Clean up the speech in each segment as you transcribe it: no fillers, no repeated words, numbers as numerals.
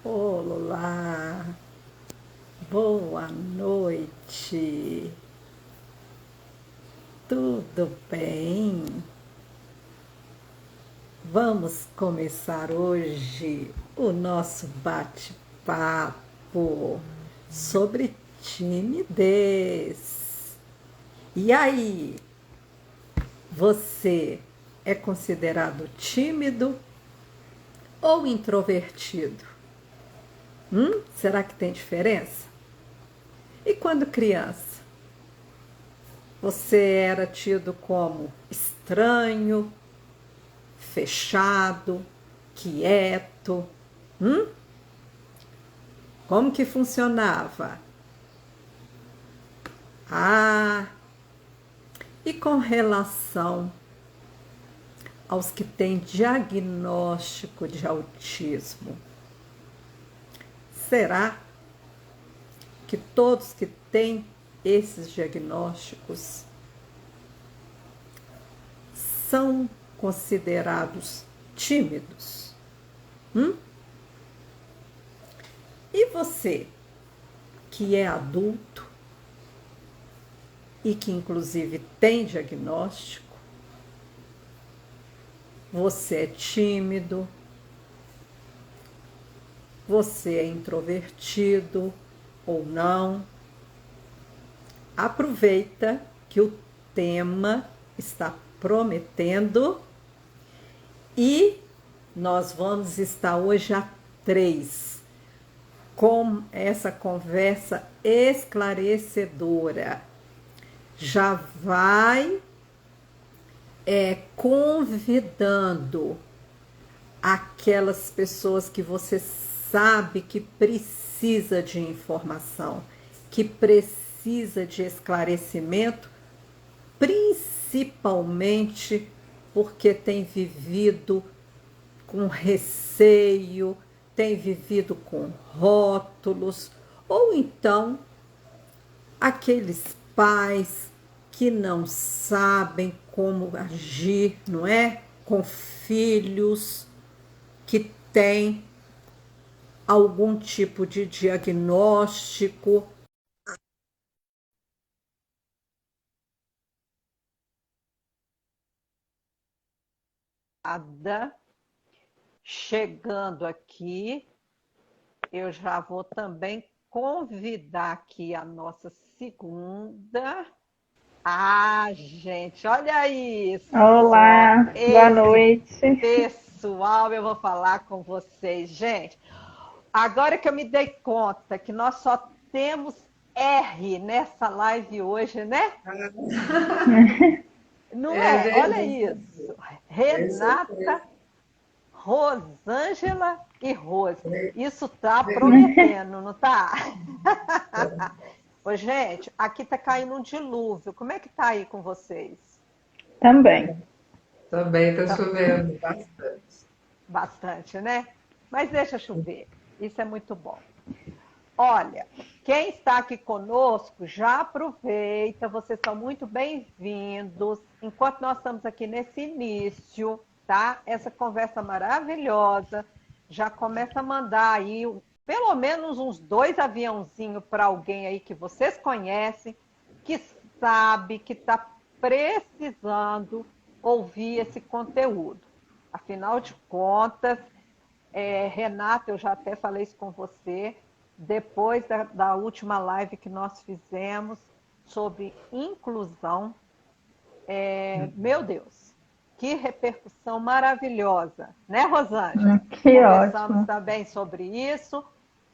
Olá, boa noite, tudo bem? Vamos começar hoje o nosso bate-papo sobre timidez. E aí, você é considerado tímido ou introvertido? Será que tem diferença? E quando criança? Você era tido como estranho, fechado, quieto? Como que funcionava? Ah, e com relação aos que têm diagnóstico de autismo, será que todos que têm esses diagnósticos são considerados tímidos? E você, que é adulto e que inclusive tem diagnóstico, você é tímido, você é introvertido ou não? Aproveita que o tema está prometendo e nós vamos estar hoje a 3 com essa conversa esclarecedora. Já vai convidando aquelas pessoas que você sabe que precisa de informação, que precisa de esclarecimento, principalmente porque tem vivido com receio, tem vivido com rótulos, ou então aqueles pais que não sabem como agir, não é? Com filhos que têm algum tipo de diagnóstico. Chegando aqui, eu já vou também convidar aqui a nossa segunda. Ah, gente, olha isso! Olá, boa Esse noite. pessoal, eu vou falar com vocês. Gente, agora que eu me dei conta que nós só temos R nessa live hoje, né? Não É é? Olha verdade, isso. é Renata, surpresa. Rosângela e Rose. É, Isso tá é, prometendo, não tá? Ô, gente, aqui tá caindo um dilúvio. Como é que tá aí com vocês? Também. também está Tá chovendo bastante. bastante, né? Mas deixa chover. Isso é muito bom. Olha, quem está aqui conosco, já aproveita, vocês são muito bem-vindos. Enquanto nós estamos aqui nesse início, tá? Essa conversa maravilhosa, já começa a mandar aí pelo menos uns 2 aviãozinhos para alguém aí que vocês conhecem, que sabe, que está precisando ouvir esse conteúdo. Afinal de contas, Renata, eu já até falei isso com você, depois da última live que nós fizemos sobre inclusão, meu Deus, que repercussão maravilhosa, né, Rosângela? Que Conversamos ótimo. também sobre isso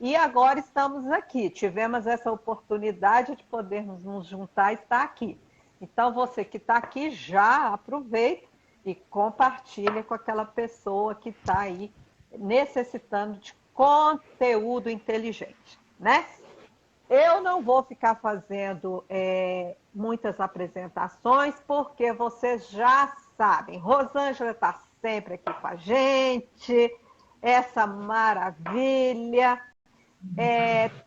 e agora estamos aqui. Tivemos essa oportunidade de podermos nos juntar e estar aqui. Então, você que está aqui, já aproveita e compartilha com aquela pessoa que está aí necessitando de conteúdo inteligente, né? Eu não vou ficar fazendo muitas apresentações, porque vocês já sabem. Rosângela está sempre aqui com a gente, essa maravilha.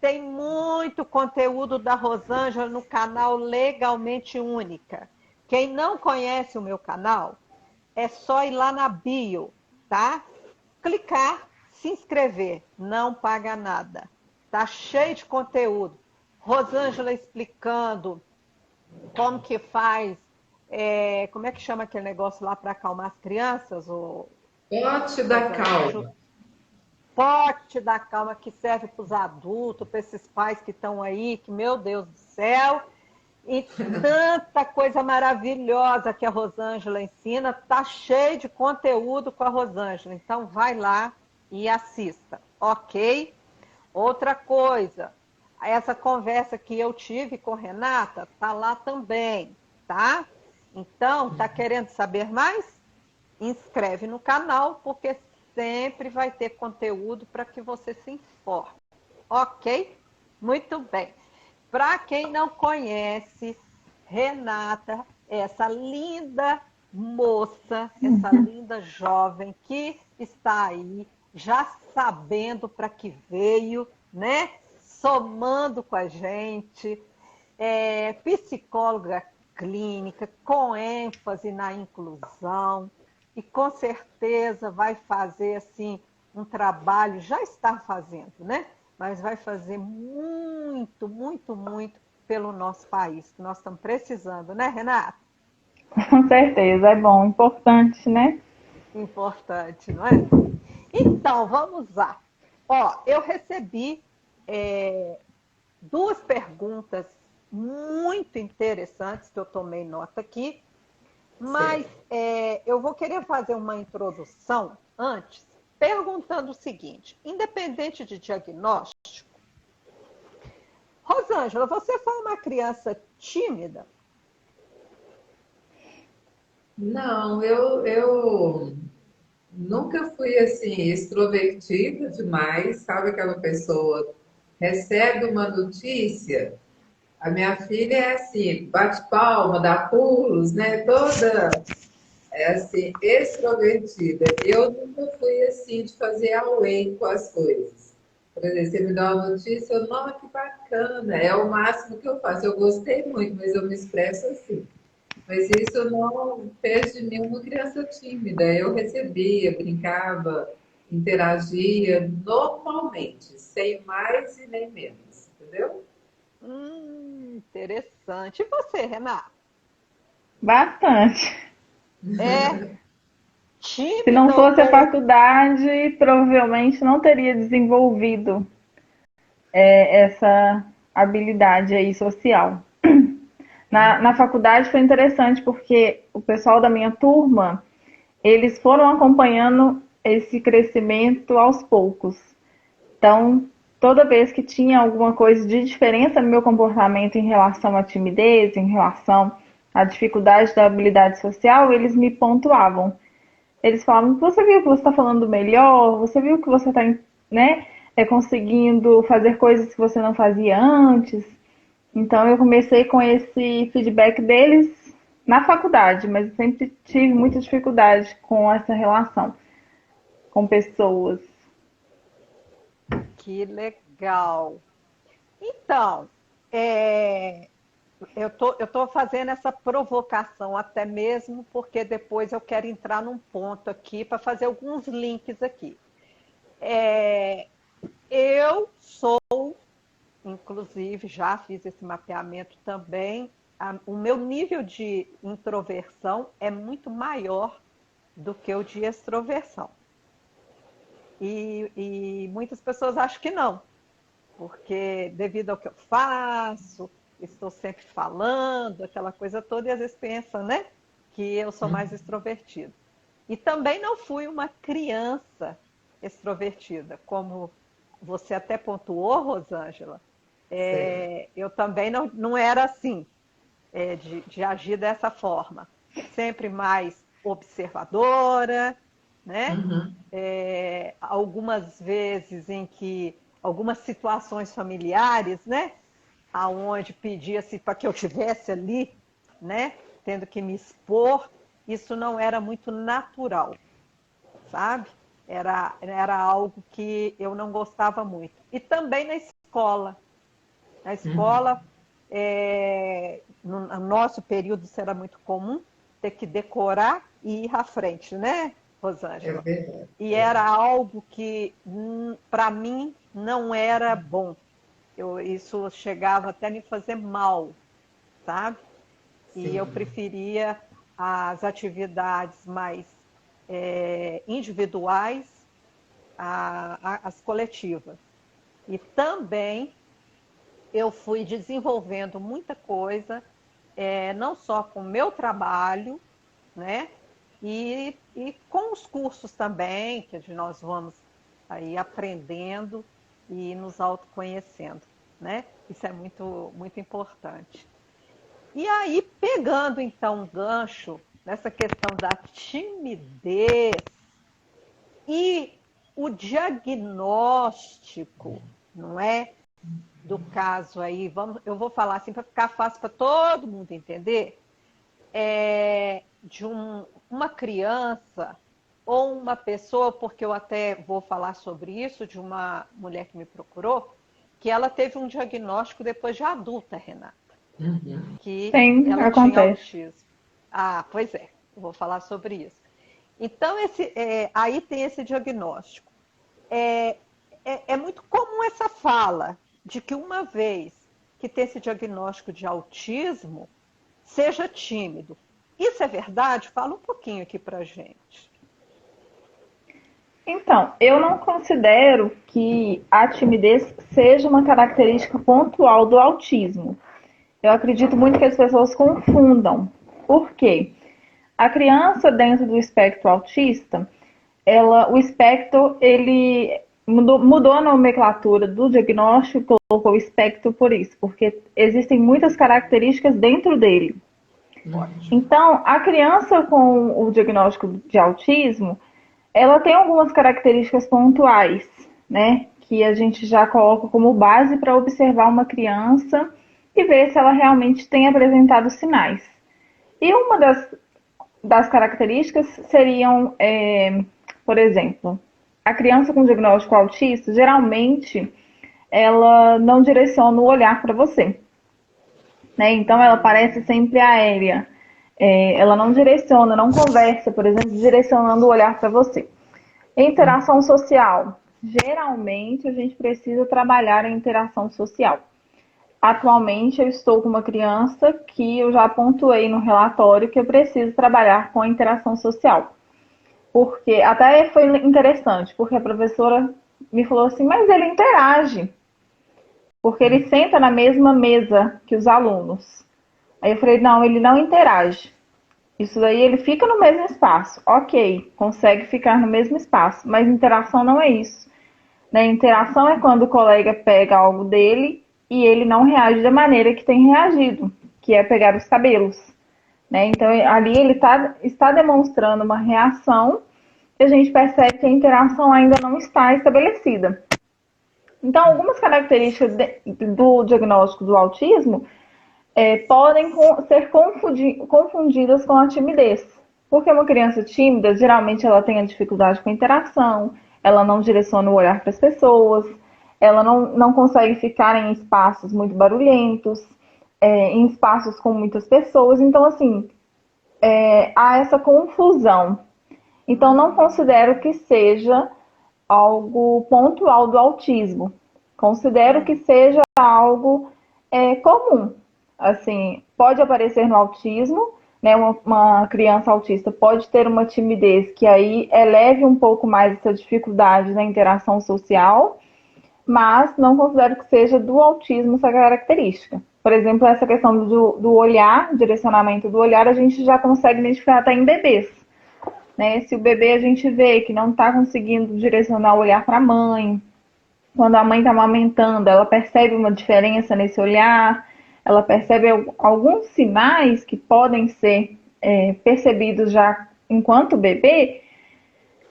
Tem muito conteúdo da Rosângela no canal Legalmente Única. Quem não conhece o meu canal, é só ir lá na bio, tá? Clicar, se inscrever, não paga nada. Tá cheio de conteúdo. Rosângela explicando como que faz, como é que chama aquele negócio lá para acalmar as crianças? Pote da calma. Pote da calma que serve para os adultos, para esses pais que estão aí, que, meu Deus do céu, e tanta coisa maravilhosa que a Rosângela ensina, tá cheio de conteúdo com a Rosângela. Então vai lá e assista, ok? Outra coisa, essa conversa que eu tive com Renata tá lá também, tá? Então, tá querendo saber mais? Inscreve no canal, porque sempre vai ter conteúdo para que você se informe. Ok? Muito bem. Para quem não conhece, Renata, essa linda moça, essa linda jovem que está aí, já sabendo para que veio, né? Somando com a gente, psicóloga clínica, com ênfase na inclusão, e com certeza vai fazer assim um trabalho, já está fazendo, né? Mas vai fazer muito, muito, muito pelo nosso país, que nós estamos precisando, né, Renata? Com certeza, é bom, importante, né? Importante, não é? Então, vamos lá. Ó, eu recebi duas perguntas muito interessantes que eu tomei nota aqui, mas Certo. eu vou querer fazer uma introdução antes, perguntando o seguinte: independente de diagnóstico, Rosângela, você foi uma criança tímida? Não, eu nunca fui assim extrovertida demais, sabe aquela pessoa recebe uma notícia, a minha filha é assim, bate palma, dá pulos, né? Toda é assim, extrovertida. Eu nunca fui assim de fazer away com as coisas. Por exemplo, você me dá uma notícia, eu, nossa, que bacana, é o máximo que eu faço. Eu gostei muito, mas eu me expresso assim. Mas isso não fez de mim uma criança tímida. Eu recebia, brincava, interagia normalmente, sem mais e nem menos, entendeu? Interessante. E você, Renata? Bastante. É Se não tímida fosse a ou faculdade, provavelmente não teria desenvolvido essa habilidade aí social. Na faculdade foi interessante porque o pessoal da minha turma, eles foram acompanhando esse crescimento aos poucos. Então, toda vez que tinha alguma coisa de diferença no meu comportamento em relação à timidez, em relação à dificuldade da habilidade social, eles me pontuavam. Eles falavam: você viu que você está falando melhor? Você viu que você está, né, conseguindo fazer coisas que você não fazia antes? Então, eu comecei com esse feedback deles na faculdade, mas eu sempre tive muita dificuldade com essa relação com pessoas. que legal. Então, eu tô fazendo essa provocação até mesmo porque depois eu quero entrar num ponto aqui para fazer alguns links aqui. É, eu sou, inclusive, já fiz esse mapeamento também. O meu nível de introversão é muito maior do que o de extroversão. E muitas pessoas acham que não, porque devido ao que eu faço, estou sempre falando, aquela coisa toda, e às vezes pensam, né, que eu sou mais extrovertida. E também não fui uma criança extrovertida, como você até pontuou, Rosângela. Certo. Eu também não era assim, de agir dessa forma. Sempre mais observadora, né? Uhum. Algumas vezes em que algumas situações familiares, né, aonde pedia-se para que eu tivesse ali, né, tendo que me expor, isso não era muito natural, sabe? Era algo que eu não gostava muito. E também na escola. Na Uhum. escola, no nosso período, isso era muito comum, ter que decorar e ir à frente, né, É Rosângela. verdade. E era algo que, para mim, não era bom. Isso chegava até a me fazer mal, sabe? E eu Sim. preferia as atividades mais individuais às coletivas. E também eu fui desenvolvendo muita coisa, não só com o meu trabalho, né? E com os cursos também, que nós vamos aí aprendendo e nos autoconhecendo, né? Isso é muito, muito importante. E aí, pegando então um gancho nessa questão da timidez e o diagnóstico, não é? Do caso aí, eu vou falar assim para ficar fácil para todo mundo entender, de uma criança ou uma pessoa, porque eu até vou falar sobre isso, de uma mulher que me procurou, que ela teve um diagnóstico depois de adulta, Renata, Uhum. que Sim, ela tinha acontece. autismo. Ah, pois é, eu vou falar sobre isso. Então, aí tem esse diagnóstico. É, é muito comum essa fala de que uma vez que tem esse diagnóstico de autismo, seja tímido. Isso é verdade? Fala um pouquinho aqui pra gente. Então, eu não considero que a timidez seja uma característica pontual do autismo. Eu acredito muito que as pessoas confundam. Por quê? A criança dentro do espectro autista, o espectro, ele mudou a nomenclatura do diagnóstico, colocou o espectro por isso, porque existem muitas características dentro dele. Ótimo. Então, a criança com o diagnóstico de autismo, ela tem algumas características pontuais, né? Que a gente já coloca como base para observar uma criança e ver se ela realmente tem apresentado sinais. E uma das características seriam, por exemplo, a criança com diagnóstico autista, geralmente, ela não direciona o olhar para você, né? Então, ela parece sempre aérea. Ela não direciona, não conversa, por exemplo, direcionando o olhar para você. Interação social. Geralmente, a gente precisa trabalhar a interação social. Atualmente, eu estou com uma criança que eu já pontuei no relatório que eu preciso trabalhar com a interação social. Porque até foi interessante, porque a professora me falou assim, mas ele interage, porque ele senta na mesma mesa que os alunos. Aí eu falei, não, ele não interage. Isso daí ele fica no mesmo espaço. Ok, consegue ficar no mesmo espaço, mas interação não é isso. Né? Interação é quando o colega pega algo dele e ele não reage da maneira que tem reagido, que é pegar os cabelos. Né? Então ali ele está demonstrando uma reação e a gente percebe que a interação ainda não está estabelecida. Então, algumas características do diagnóstico do autismo podem ser confundidas com a timidez. Porque uma criança tímida, geralmente ela tem a dificuldade com a interação, ela não direciona o olhar para as pessoas, ela não consegue ficar em espaços muito barulhentos, em espaços com muitas pessoas. Então, assim, há essa confusão. Então, não considero que seja algo pontual do autismo. Considero que seja algo comum. Assim, pode aparecer no autismo, né? Uma criança autista pode ter uma timidez que aí eleve um pouco mais essa dificuldade na interação social, mas não considero que seja do autismo essa característica. Por exemplo, essa questão do olhar, direcionamento do olhar, a gente já consegue identificar até em bebês. Né? Se o bebê a gente vê que não está conseguindo direcionar o olhar para a mãe, quando a mãe está amamentando, ela percebe uma diferença nesse olhar, ela percebe alguns sinais que podem ser percebidos já enquanto bebê,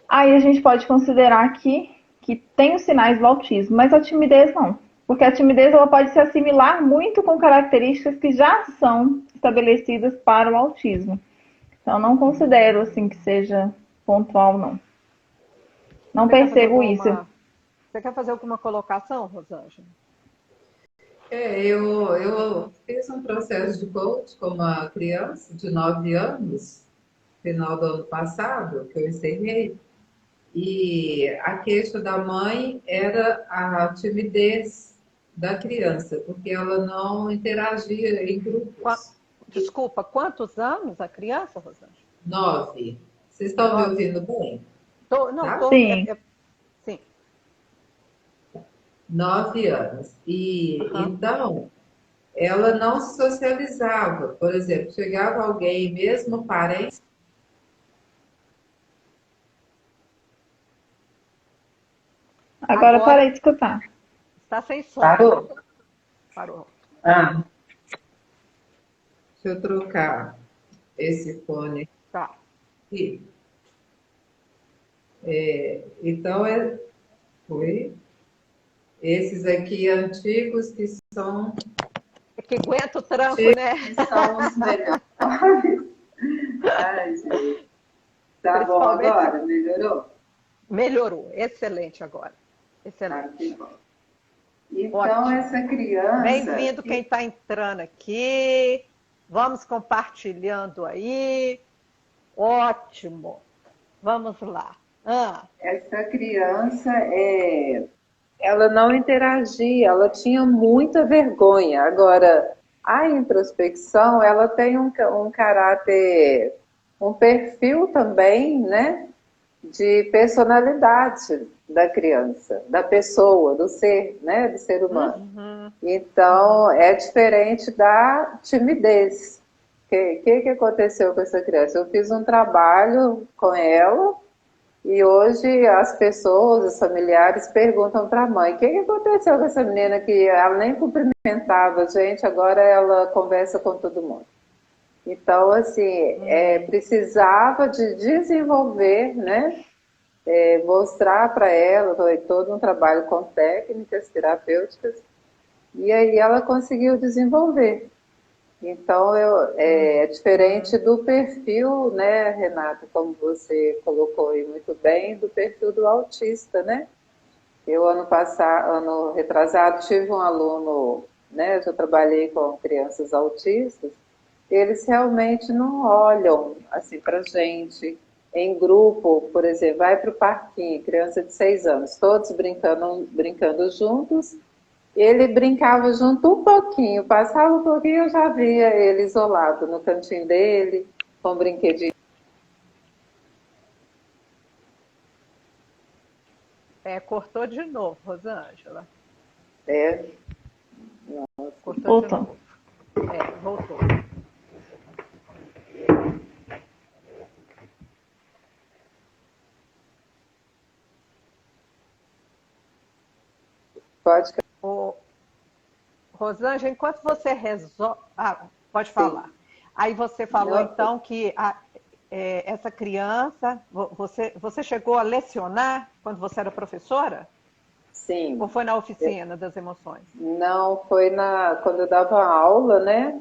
aí a gente pode considerar que tem os sinais do autismo, mas a timidez não. Porque a timidez ela pode se assimilar muito com características que já são estabelecidas para o autismo. Então, não considero assim que seja pontual, não. Não Você quer fazer percebo isso. você quer fazer alguma colocação, Rosângela? Eu fiz um processo de coach com uma criança de 9 anos final do ano passado, que eu encerrei, e a queixa da mãe era a timidez da criança, porque ela não interagia em Qua- grupos. Desculpa, quantos anos a criança, Rosângela? 9. Vocês estão me 9. ouvindo bem? Não, Tá? Sim. sim. 9 anos. E Aham. então ela não se socializava. Por exemplo, chegava alguém, mesmo parente. Agora Agora parei de escutar. está sem som. Parou? Parou. Ah, deixa eu trocar esse fone Tá. aqui. Então, foi. Esses aqui antigos que são, É que aguenta o tranco, né? que são os melhores. Ai, gente. Tá bom Principalmente agora? Melhorou? melhorou. Excelente agora. Ah, Excelente. que bom. Então, Ótimo. essa criança. Bem-vindo quem está entrando aqui. Vamos compartilhando aí. Ótimo. Vamos lá. Essa criança, ela não interagia, ela tinha muita vergonha. Agora, a introspecção, ela tem um caráter, um perfil também, né, de personalidade da criança, da pessoa, do ser, né, do ser humano. Uhum. Então, é diferente da timidez. O que aconteceu com essa criança? Eu fiz um trabalho com ela e hoje as pessoas, os familiares, perguntam para a mãe: o que aconteceu com essa menina que ela nem cumprimentava a gente, agora ela conversa com todo mundo. Então, assim, precisava de desenvolver, né? Mostrar para ela, foi todo um trabalho com técnicas terapêuticas, e aí ela conseguiu desenvolver. Então, é diferente do perfil, né, Renata, como você colocou aí muito bem, do perfil do autista, né? Eu, ano retrasado, tive um aluno, né, eu já trabalhei com crianças autistas, eles realmente não olham, assim, para gente. Em grupo, por exemplo, vai para o parquinho, criança de 6 anos, todos brincando juntos, ele brincava junto um pouquinho, passava um pouquinho, eu já via ele isolado no cantinho dele, com um brinquedinho. Cortou de novo, Rosângela. É, Cortou de Voltou. novo. Voltou. pode. Rosângela, enquanto você resolve. Pode falar. Aí você falou, Não. então, que essa criança. Você chegou a lecionar quando você era professora? Sim. Ou foi na oficina das emoções? Não, foi quando eu dava aula, né?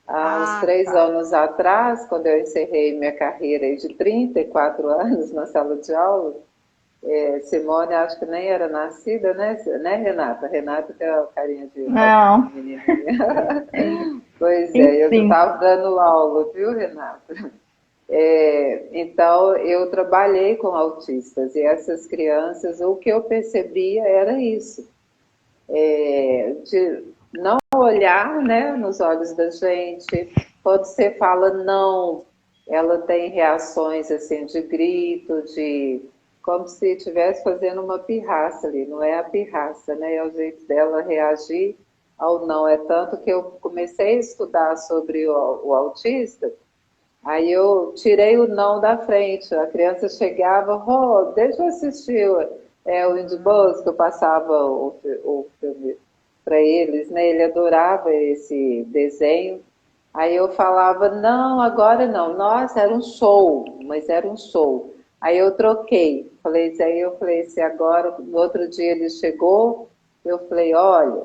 Há uns 3 tá. anos atrás, quando eu encerrei minha carreira aí de 34 anos na sala de aula. Simone, acho que nem era nascida, né, Renata? Renata tem a carinha de Não. menininha. Pois eu já Enfim. estava dando aula, viu, Renata? Então, eu trabalhei com autistas e essas crianças, o que eu percebia era isso, de não olhar, né, nos olhos da gente. Quando você fala não, ela tem reações assim de grito, como se estivesse fazendo uma pirraça ali. Não é a pirraça, né? É o jeito dela reagir ao não. É tanto que eu comecei a estudar sobre o autista. Aí eu tirei o não da frente. A criança chegava, deixa eu assistir o Indie Buzz, que eu passava o filme para eles, né? Ele adorava esse desenho. Aí eu falava, não, agora não. Nossa, era um show, mas era um show. Aí eu troquei. Eu falei assim, agora, no outro dia ele chegou, eu falei, olha,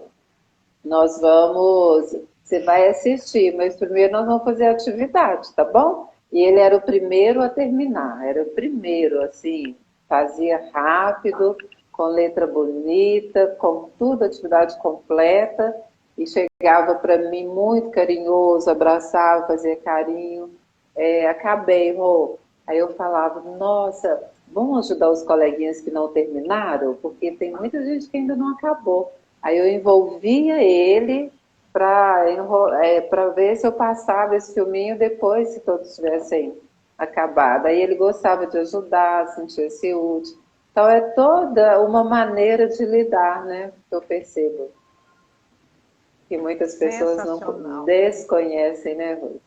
você vai assistir, mas primeiro nós vamos fazer a atividade, tá bom? E ele era o primeiro a terminar, era o primeiro, assim, fazia rápido, com letra bonita, com tudo, atividade completa, e chegava para mim muito carinhoso, abraçava, fazia carinho. acabei, Rô. Aí eu falava, nossa, vamos ajudar os coleguinhas que não terminaram? Porque tem muita gente que ainda não acabou. Aí eu envolvia ele para ver se eu passava esse filminho depois, se todos tivessem acabado. Aí ele gostava de ajudar, sentia-se útil. Então é toda uma maneira de lidar, né? Que eu percebo que muitas pessoas não Sensacional. desconhecem, né, Rô?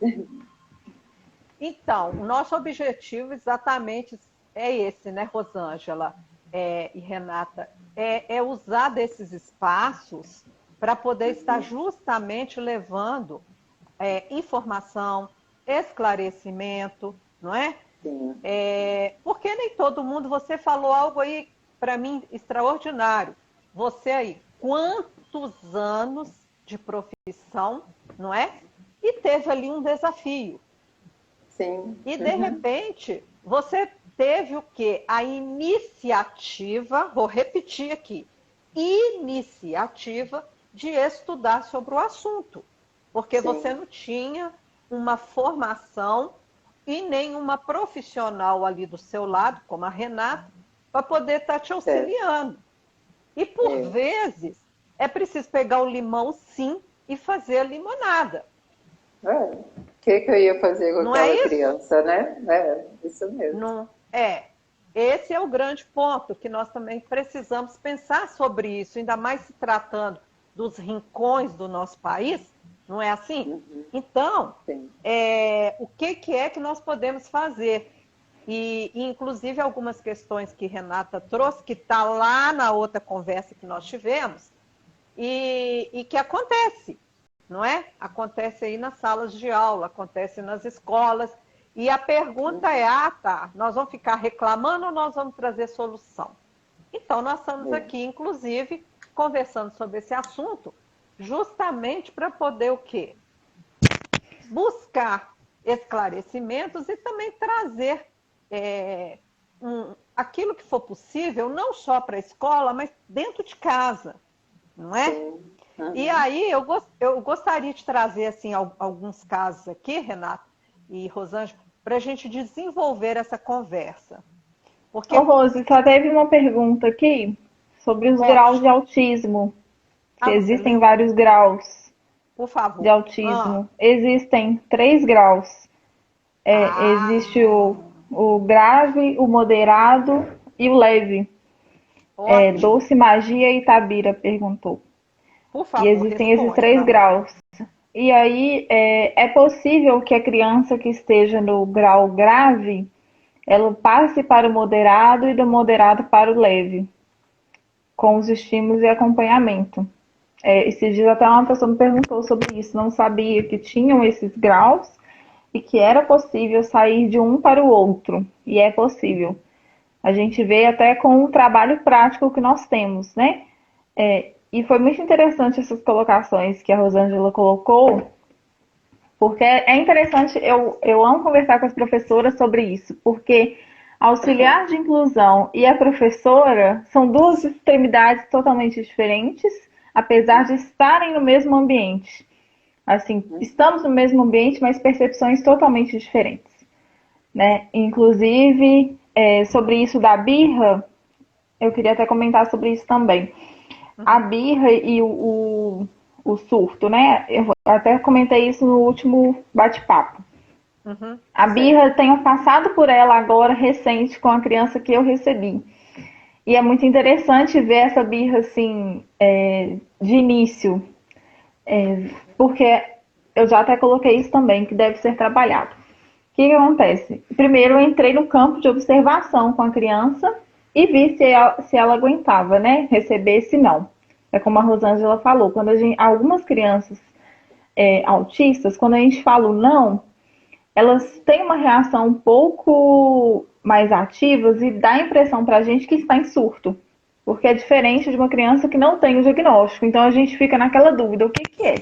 Então, o nosso objetivo exatamente é esse, né, Rosângela e Renata? É usar desses espaços para poder estar justamente levando informação, esclarecimento, não é? Sim, Porque nem todo mundo, você falou algo aí para mim extraordinário. Você aí, quantos anos de profissão, não é? E teve ali um desafio. sim. E, de repente, você teve o quê? A iniciativa, vou repetir aqui, iniciativa de estudar sobre o assunto. Porque você Sim, não tinha uma formação e nenhuma profissional ali do seu lado, como a Renata, para poder estar te certo. auxiliando. E, por É. vezes, é preciso pegar o limão, sim, e fazer a limonada. O que eu ia fazer com Não é aquela isso? criança, né? É, isso mesmo. Não é. Esse é o grande ponto que nós também precisamos pensar sobre isso, ainda mais se tratando dos rincões do nosso país, não é assim? Uhum, Então, sim. o que é que nós podemos fazer? Inclusive, algumas questões que Renata trouxe, que está lá na outra conversa que nós tivemos, e que acontece, não é? Acontece aí nas salas de aula, acontece nas escolas. E a pergunta é: tá, nós vamos ficar reclamando ou nós vamos trazer solução? Então, nós estamos É. aqui, inclusive, conversando sobre esse assunto, justamente para poder o quê? Buscar esclarecimentos e também trazer aquilo que for possível, não só para a escola, mas dentro de casa, não é? Sim. E Uhum. aí eu gostaria de trazer assim, alguns casos aqui, Renato e Rosângela, para a gente desenvolver essa conversa. Ô, Porque Rose, só teve uma pergunta aqui sobre os graus pode. de autismo. Se Ah, você existem leu? vários graus Por de favor. autismo. Existem 3 graus. Existe Ah, o grave, o moderado e o leve. ótimo. Doce Magia e Tabira perguntou. Por E favor, existem esses responde três para nós. graus. E aí é possível que a criança que esteja no grau grave, ela passe para o moderado e do moderado para o leve, com os estímulos e acompanhamento. Esses dias até uma pessoa me perguntou sobre isso, não sabia que tinham esses graus e que era possível sair de um para o outro. E é possível. A gente vê até com o trabalho prático que nós temos, né? E foi muito interessante essas colocações que a Rosângela colocou, porque é interessante, eu amo conversar com as professoras sobre isso, porque auxiliar de inclusão e a professora são duas extremidades totalmente diferentes, apesar de estarem no mesmo ambiente. Assim, estamos no mesmo ambiente, mas percepções totalmente diferentes, né? Inclusive, sobre isso da birra, eu queria até comentar sobre isso também. A Uhum, birra e o surto, né? Eu até comentei isso no último bate-papo. uhum, A certo. birra, tenho passado por ela agora, recente, com a criança que eu recebi. E é muito interessante ver essa birra, assim, de início. Porque eu já até coloquei isso também, que deve ser trabalhado. O que acontece? Primeiro eu entrei no campo de observação com a criança e vi se ela aguentava, né? Receber esse não. É como a Rosângela falou, quando algumas crianças autistas, quando a gente fala o não, elas têm uma reação um pouco mais ativas e dá a impressão para a gente que está em surto. Porque é diferente de uma criança que não tem o diagnóstico. Então a gente fica naquela dúvida: o que, que é?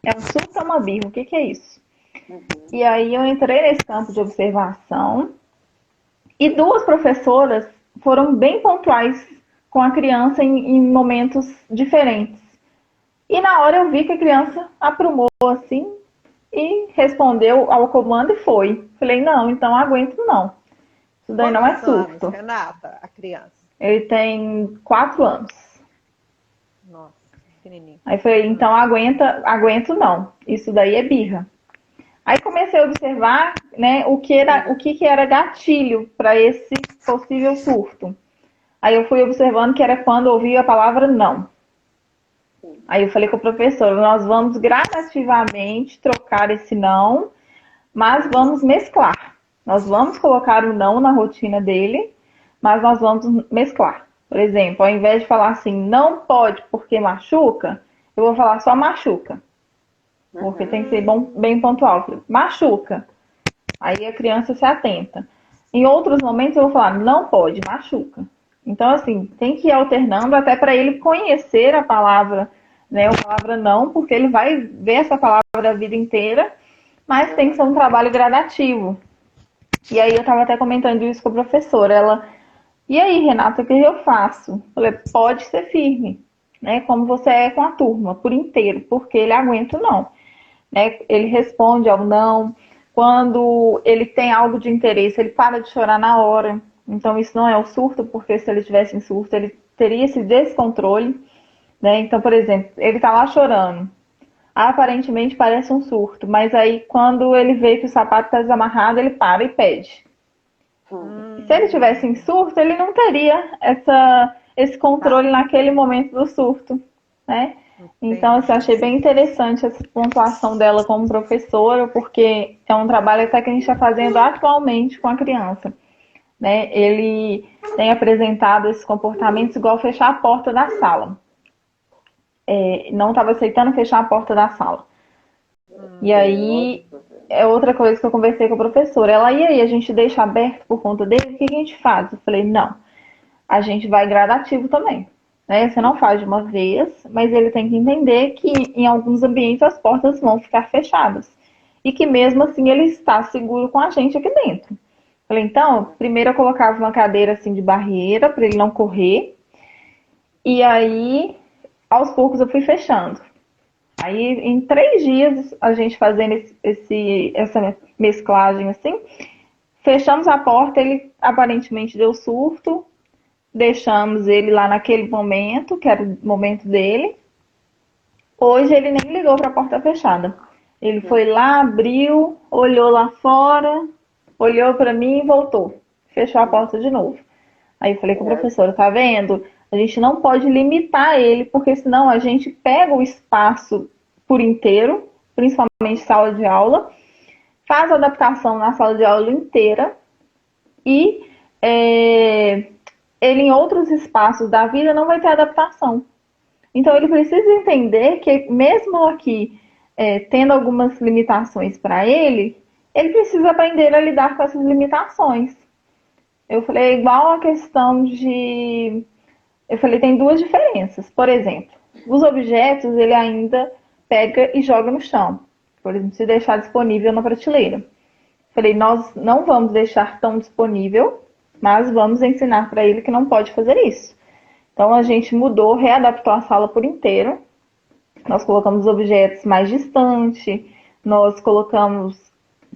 É um surto ou uma birra? O que, que é isso? E aí eu entrei nesse campo de observação e duas professoras foram bem pontuais com a criança em momentos diferentes. E na hora eu vi que a criança aprumou assim e respondeu ao comando e foi. Falei, não, então aguento não. Isso daí não é Quantos anos, surto. Renata, a criança? Ele tem 4 anos. Nossa, pequenininho. Aí falei, então aguento não. Isso daí é birra. Aí comecei a observar, né, o que era gatilho para esse possível surto. Aí eu fui observando que era quando ouvia a palavra não. Aí eu falei com o professor, nós vamos gradativamente trocar esse não, mas vamos mesclar. Nós vamos colocar o não na rotina dele, mas nós vamos mesclar. Por exemplo, ao invés de falar assim, não pode porque machuca, eu vou falar só machuca. Porque tem que ser bem pontual. Machuca. Aí a criança se atenta. Em outros momentos eu vou falar, não pode, machuca. Então, assim, tem que ir alternando até para ele conhecer a palavra, né? A palavra não, porque ele vai ver essa palavra a vida inteira, mas tem que ser um trabalho gradativo. E aí eu estava até comentando isso com a professora. Ela, e aí, Renata, o que eu faço? Eu falei, pode ser firme, né? Como você é com a turma, por inteiro, porque ele aguenta o não. Né? Ele responde ao não. Quando ele tem algo de interesse, ele para de chorar na hora. Então, isso não é o surto, porque se ele tivesse em surto, ele teria esse descontrole. Né? Então, por exemplo, ele está lá chorando. Aparentemente parece um surto, mas aí quando ele vê que o sapato está desamarrado, ele para e pede. Se ele tivesse em surto, ele não teria esse controle naquele momento do surto. Né? Então, eu achei bem interessante essa pontuação dela como professora, porque é um trabalho até que a gente está fazendo atualmente com a criança. Né? Ele tem apresentado esses comportamentos igual fechar a porta da sala. Não estava aceitando fechar a porta da sala. E aí, é outra coisa que eu conversei com a professora. Ela, e aí, a gente deixa aberto por conta dele? O que a gente faz? Eu falei, não, a gente vai gradativo também. Né? Você não faz de uma vez, mas ele tem que entender que em alguns ambientes as portas vão ficar fechadas. E que mesmo assim ele está seguro com a gente aqui dentro. Falei, então, primeiro eu colocava uma cadeira assim de barreira para ele não correr. E aí, aos poucos eu fui fechando. Aí, em 3 dias, a gente fazendo essa mesclagem assim, fechamos a porta, ele aparentemente deu surto. Deixamos ele lá naquele momento, que era o momento dele. Hoje ele nem ligou para a porta fechada. Ele foi lá, abriu, olhou lá fora, olhou para mim e voltou. Fechou a porta de novo. Aí eu falei com a professora, tá vendo? A gente não pode limitar ele, porque senão a gente pega o espaço por inteiro, principalmente sala de aula, faz a adaptação na sala de aula inteira e ele em outros espaços da vida não vai ter adaptação. Então ele precisa entender que mesmo aqui tendo algumas limitações para ele precisa aprender a lidar com essas limitações. Eu falei, igual a questão de... Eu falei, tem 2 diferenças. Por exemplo, os objetos ele ainda pega e joga no chão. Por exemplo, se deixar disponível na prateleira. Falei, nós não vamos deixar tão disponível, mas vamos ensinar para ele que não pode fazer isso. Então a gente mudou, readaptou a sala por inteiro. Nós colocamos objetos mais distantes, nós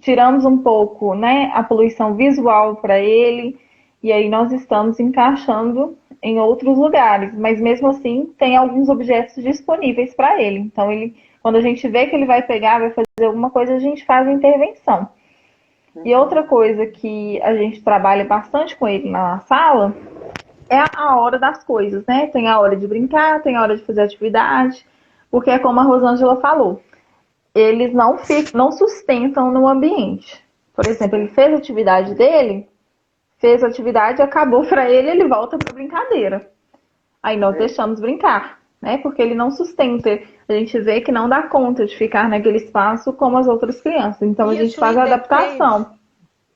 tiramos um pouco, né, a poluição visual para ele, e aí nós estamos encaixando em outros lugares, mas mesmo assim tem alguns objetos disponíveis para ele. Então quando a gente vê que ele vai pegar, vai fazer alguma coisa, a gente faz a intervenção. E outra coisa que a gente trabalha bastante com ele na sala é a hora das coisas, né? Tem a hora de brincar, tem a hora de fazer atividade, porque é como a Rosângela falou, eles não sustentam no ambiente. Por exemplo, ele fez a atividade dele, fez a atividade, acabou para ele volta para a brincadeira. Aí nós deixamos brincar, né? Porque ele não sustenta. A gente vê que não dá conta de ficar naquele espaço como as outras crianças. Então a gente faz a adaptação.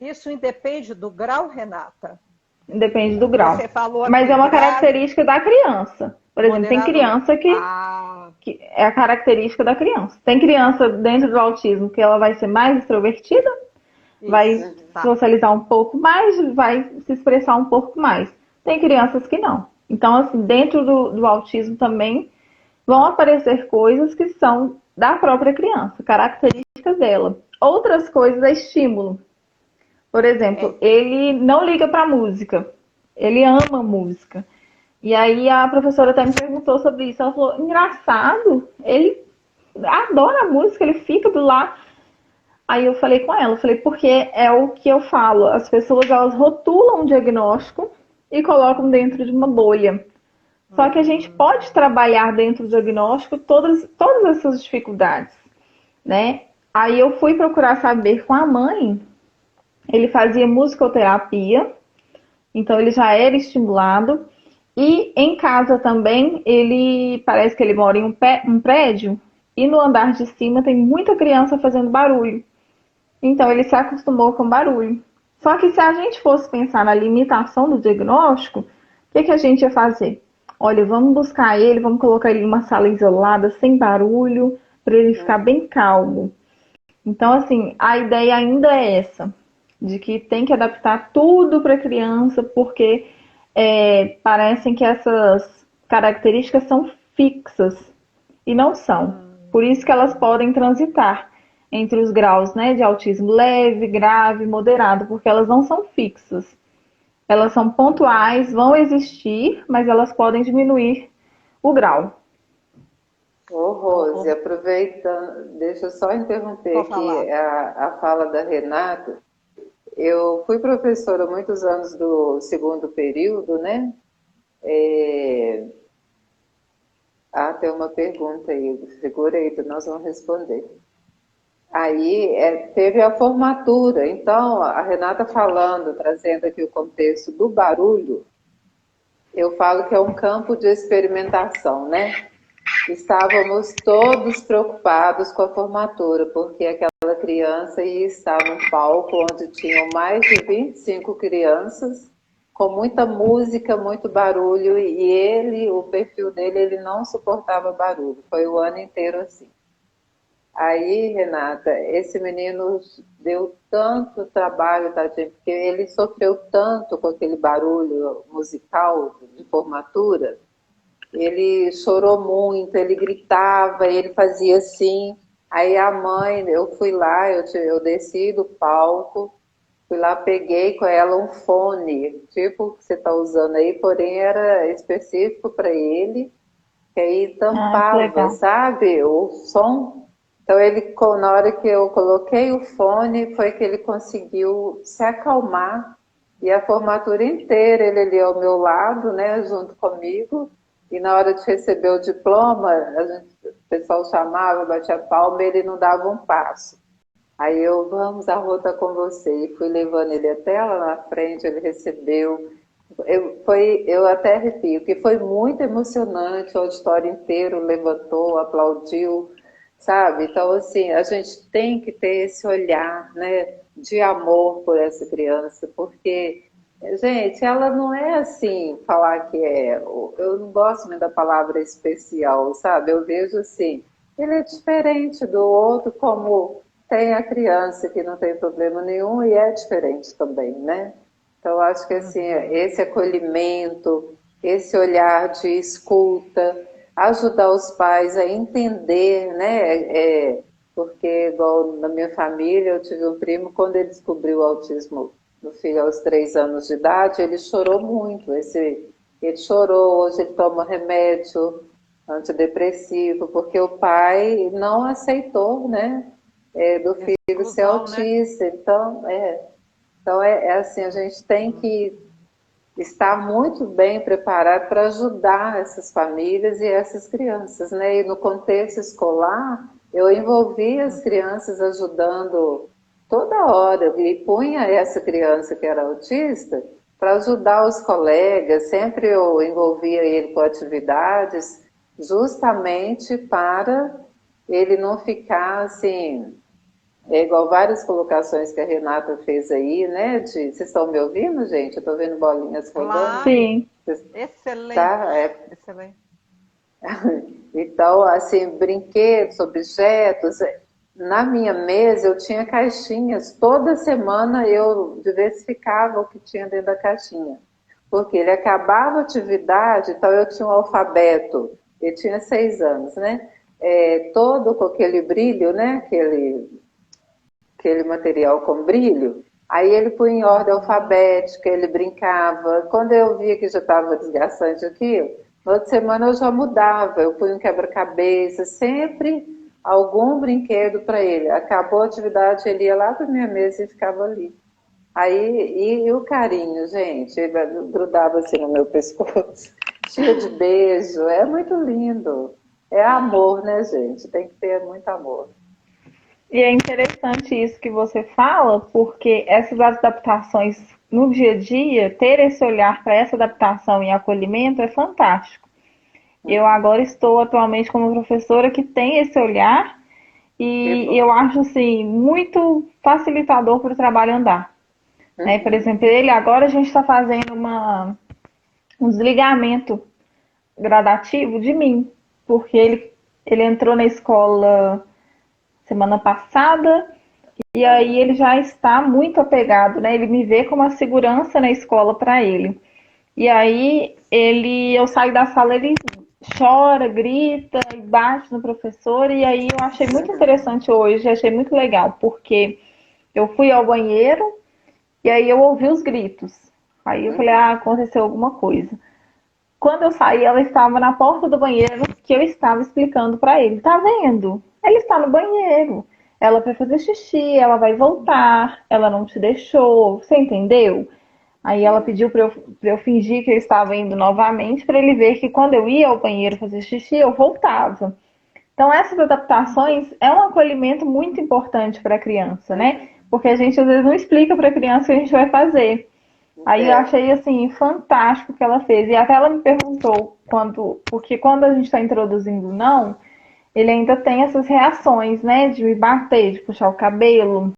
Isso independe do grau, Renata? Depende do grau. Você falou mas é uma característica da criança. Por exemplo, tem criança que é a característica da criança. Tem criança dentro do autismo que ela vai ser mais extrovertida, vai socializar um pouco mais, vai se expressar um pouco mais. Tem crianças que não. Então, assim, dentro do autismo também vão aparecer coisas que são da própria criança, características características dela. Outras coisas é estímulo. Por exemplo, ele não liga para música, ele ama música. E aí a professora até me perguntou sobre isso. Ela falou, engraçado, ele adora a música, ele fica do lado. Aí eu falei com ela, eu falei, porque é o que eu falo, as pessoas elas rotulam um diagnóstico e colocam dentro de uma bolha. Só que a gente pode trabalhar dentro do diagnóstico todas essas dificuldades, né? Aí eu fui procurar saber com a mãe, ele fazia musicoterapia, então ele já era estimulado. E em casa também, ele parece que ele mora em um prédio e no andar de cima tem muita criança fazendo barulho. Então ele se acostumou com barulho. Só que se a gente fosse pensar na limitação do diagnóstico, o que a gente ia fazer? Olha, vamos buscar ele, vamos colocar ele em uma sala isolada, sem barulho, para ele ficar bem calmo. Então, assim, a ideia ainda é essa, de que tem que adaptar tudo para a criança, porque parecem que essas características são fixas e não são. Por isso que elas podem transitar entre os graus, né, de autismo leve, grave, moderado, porque elas não são fixas. Elas são pontuais, vão existir, mas elas podem diminuir o grau. Ô, Rose, aproveitando, deixa eu só interromper aqui a fala da Renata. Eu fui professora há muitos anos do segundo período, né? Tem uma pergunta aí, segura aí, nós vamos responder. Aí teve a formatura, então a Renata falando, trazendo aqui o contexto do barulho, eu falo que é um campo de experimentação, né? Estávamos todos preocupados com a formatura, porque aquela criança ia estar num palco onde tinham mais de 25 crianças, com muita música, muito barulho, e ele, o perfil dele, ele não suportava barulho, foi o ano inteiro assim. Aí, Renata, esse menino deu tanto trabalho, tadinho, porque ele sofreu tanto com aquele barulho musical de formatura. Ele chorou muito, ele gritava, ele fazia assim. Aí a mãe, eu fui lá, eu desci do palco, fui lá, peguei com ela um fone, tipo o que você está usando aí, porém era específico para ele, que aí tampava, sabe, o som. Então, na hora que eu coloquei o fone, foi que ele conseguiu se acalmar. E a formatura inteira, ele ali ao meu lado, né, junto comigo. E na hora de receber o diploma, o pessoal chamava, batia palma, ele não dava um passo. Aí vamos, a Rô tá com você. E fui levando ele até lá na frente, ele recebeu. Eu até arrepio, que foi muito emocionante, o auditório inteiro levantou, aplaudiu. Sabe? Então, assim, a gente tem que ter esse olhar, né, de amor por essa criança, porque, gente, ela não é assim, falar que eu não gosto muito da palavra especial, sabe? Eu vejo assim, ele é diferente do outro, como tem a criança que não tem problema nenhum e é diferente também, né? Então, acho que, assim, esse acolhimento, esse olhar de escuta, ajudar os pais a entender, né? Porque, igual na minha família, eu tive um primo, quando ele descobriu o autismo do filho aos 3 anos de idade, ele chorou muito. Ele chorou, hoje ele toma remédio antidepressivo, porque o pai não aceitou, né? Do filho ser autista. Né? Então, assim, a gente tem que está muito bem preparado para ajudar essas famílias e essas crianças, né? E no contexto escolar, eu envolvi as crianças ajudando toda hora, e punha essa criança que era autista para ajudar os colegas, sempre eu envolvia ele com atividades, justamente para ele não ficar assim... igual várias colocações que a Renata fez aí, né? Vocês estão me ouvindo, gente? Eu estou vendo bolinhas rodando. Claro. Sim. Excelente. Tá? Excelente. Então, assim, brinquedos, objetos. Na minha mesa eu tinha caixinhas. Toda semana eu diversificava o que tinha dentro da caixinha. Porque ele acabava a atividade, então eu tinha um alfabeto. Ele tinha 6 anos, né? Todo com aquele brilho, né? Aquele aquele material com brilho. Aí ele põe em ordem alfabética, ele brincava. Quando eu via que já estava desgastante aquilo, na outra semana eu já mudava. Eu punha um quebra-cabeça, sempre algum brinquedo para ele. Acabou a atividade, ele ia lá para minha mesa e ficava ali. Aí, e o carinho, gente, ele grudava assim no meu pescoço, cheio de beijo, é muito lindo. É amor, né, gente? Tem que ter muito amor. E é interessante isso que você fala, porque essas adaptações no dia a dia, ter esse olhar para essa adaptação e acolhimento é fantástico. Eu agora estou atualmente como professora que tem esse olhar e eu acho assim muito facilitador para o trabalho andar. Né? Por exemplo, ele agora a gente está fazendo um desligamento gradativo de mim, porque ele entrou na escola semana passada e aí ele já está muito apegado, né? Ele me vê como a segurança na escola para ele. E aí eu saio da sala, ele chora, grita e bate no professor. E aí eu achei muito interessante hoje, achei muito legal, porque eu fui ao banheiro e aí eu ouvi os gritos. Aí eu falei, aconteceu alguma coisa. Quando eu saí, ela estava na porta do banheiro que eu estava explicando para ele. Tá vendo? Ele está no banheiro. Ela vai fazer xixi, ela vai voltar, ela não te deixou. Você entendeu? Aí ela pediu para eu fingir que eu estava indo novamente para ele ver que quando eu ia ao banheiro fazer xixi, eu voltava. Então, essas adaptações é um acolhimento muito importante para a criança, né? Porque a gente às vezes não explica para a criança o que a gente vai fazer. Aí eu achei assim fantástico o que ela fez. E até ela me perguntou porque quando a gente está introduzindo o não, ele ainda tem essas reações, né? De me bater, de puxar o cabelo,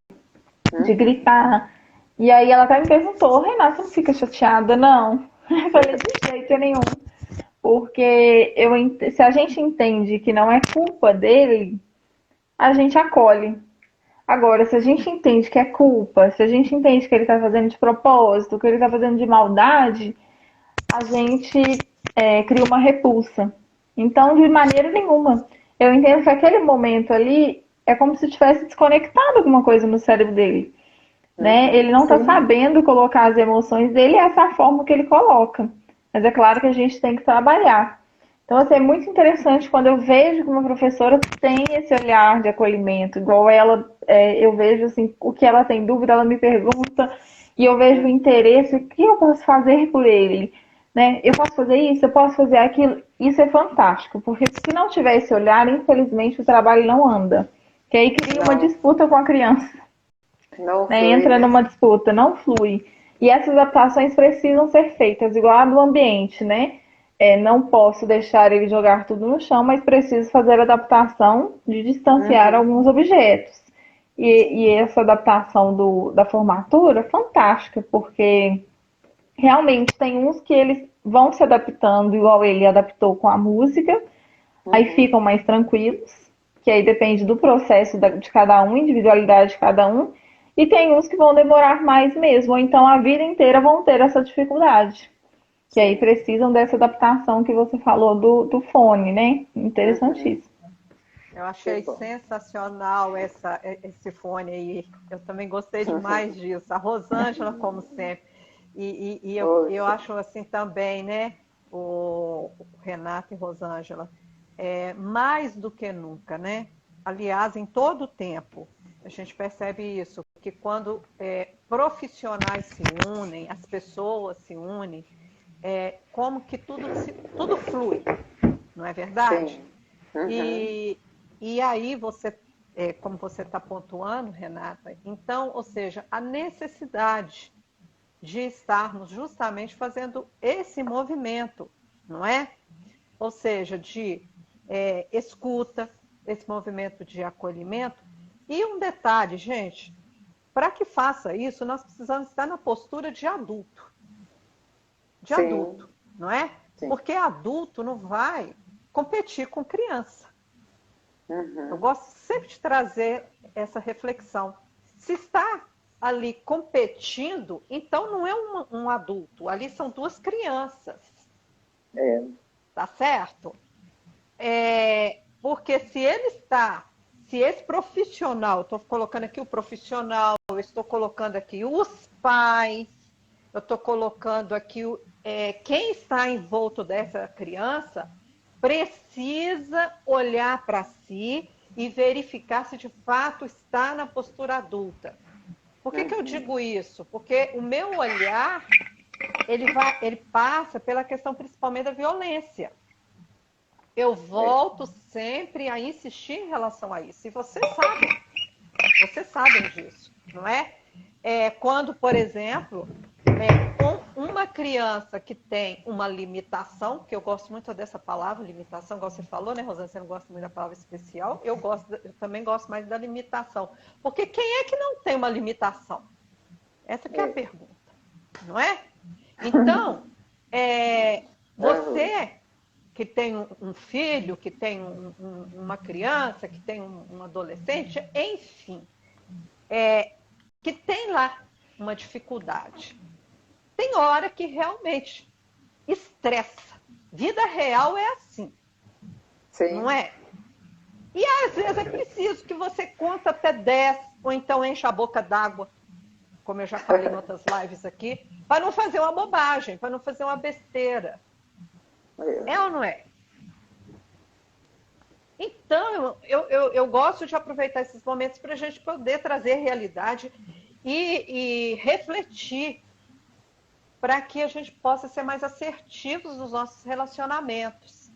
de gritar. E aí ela até me perguntou, Renata, você não fica chateada, não? Eu falei, de jeito nenhum. Porque se a gente entende que não é culpa dele, a gente acolhe. Agora, se a gente entende que é culpa, se a gente entende que ele está fazendo de propósito, que ele está fazendo de maldade, a gente cria uma repulsa. Então, de maneira nenhuma. Eu entendo que aquele momento ali é como se tivesse desconectado alguma coisa no cérebro dele. Né? Ele não está sabendo colocar as emoções dele, essa é a forma que ele coloca. Mas é claro que a gente tem que trabalhar. Então, assim, é muito interessante quando eu vejo que uma professora tem esse olhar de acolhimento, igual ela, eu vejo assim, o que ela tem dúvida, ela me pergunta, e eu vejo o interesse, o que eu posso fazer por ele? Né? Eu posso fazer isso, eu posso fazer aquilo. Isso é fantástico, porque se não tiver esse olhar, infelizmente o trabalho não anda. Que aí cria uma disputa com a criança. Não Né? flui, Entra né? numa disputa, não flui. E essas adaptações precisam ser feitas, igual a do ambiente, né? Não posso deixar ele jogar tudo no chão, mas preciso fazer a adaptação de distanciar alguns objetos. E essa adaptação da formatura, fantástica, porque realmente tem uns que eles vão se adaptando, igual ele adaptou com a música, aí ficam mais tranquilos, que aí depende do processo de cada um, individualidade de cada um, e tem uns que vão demorar mais mesmo, ou então a vida inteira vão ter essa dificuldade. Que aí precisam dessa adaptação que você falou do fone, né? Interessantíssimo. Eu achei sensacional esse fone aí. Eu também gostei demais disso. A Rosângela, como sempre. E eu acho assim também, né? O Renato e Rosângela, mais do que nunca, né? Aliás, em todo o tempo, a gente percebe isso, que quando profissionais se unem, as pessoas se unem, como que tudo flui, não é verdade? E aí você, como você está pontuando, Renata, então, ou seja, a necessidade de estarmos justamente fazendo esse movimento, não é? Ou seja, de escuta, esse movimento de acolhimento. E um detalhe, gente, para que faça isso, nós precisamos estar na postura de adulto. De adulto, não é? Porque adulto não vai competir com criança. Eu gosto sempre de trazer essa reflexão. Se está ali competindo, então não é um adulto, ali são duas crianças. Tá certo? Porque se ele está se esse profissional, estou colocando aqui o profissional, eu estou colocando aqui os pais, eu estou colocando aqui quem está envolto dessa criança, precisa olhar para si e verificar se de fato está na postura adulta. Por que eu digo isso? Porque o meu olhar, ele passa pela questão principalmente da violência. Eu volto sempre a insistir em relação a isso. E vocês sabem disso, não é? Quando, por exemplo, uma criança que tem uma limitação, que eu gosto muito dessa palavra, limitação, igual você falou, né, Rosana? Você não gosta muito da palavra especial. Eu também gosto mais da limitação. Porque quem é que não tem uma limitação? Essa que é a pergunta, não é? Então, você que tem um filho, que tem uma criança, que tem um adolescente, enfim, que tem lá uma dificuldade. Tem hora que realmente estressa. Vida real é assim. Sim. Não é? E às vezes é preciso que você conta até 10, ou então enche a boca d'água, como eu já falei em outras lives aqui, para não fazer uma bobagem, para não fazer uma besteira. É ou não é? Então, eu gosto de aproveitar esses momentos para a gente poder trazer realidade e refletir para que a gente possa ser mais assertivos nos nossos relacionamentos.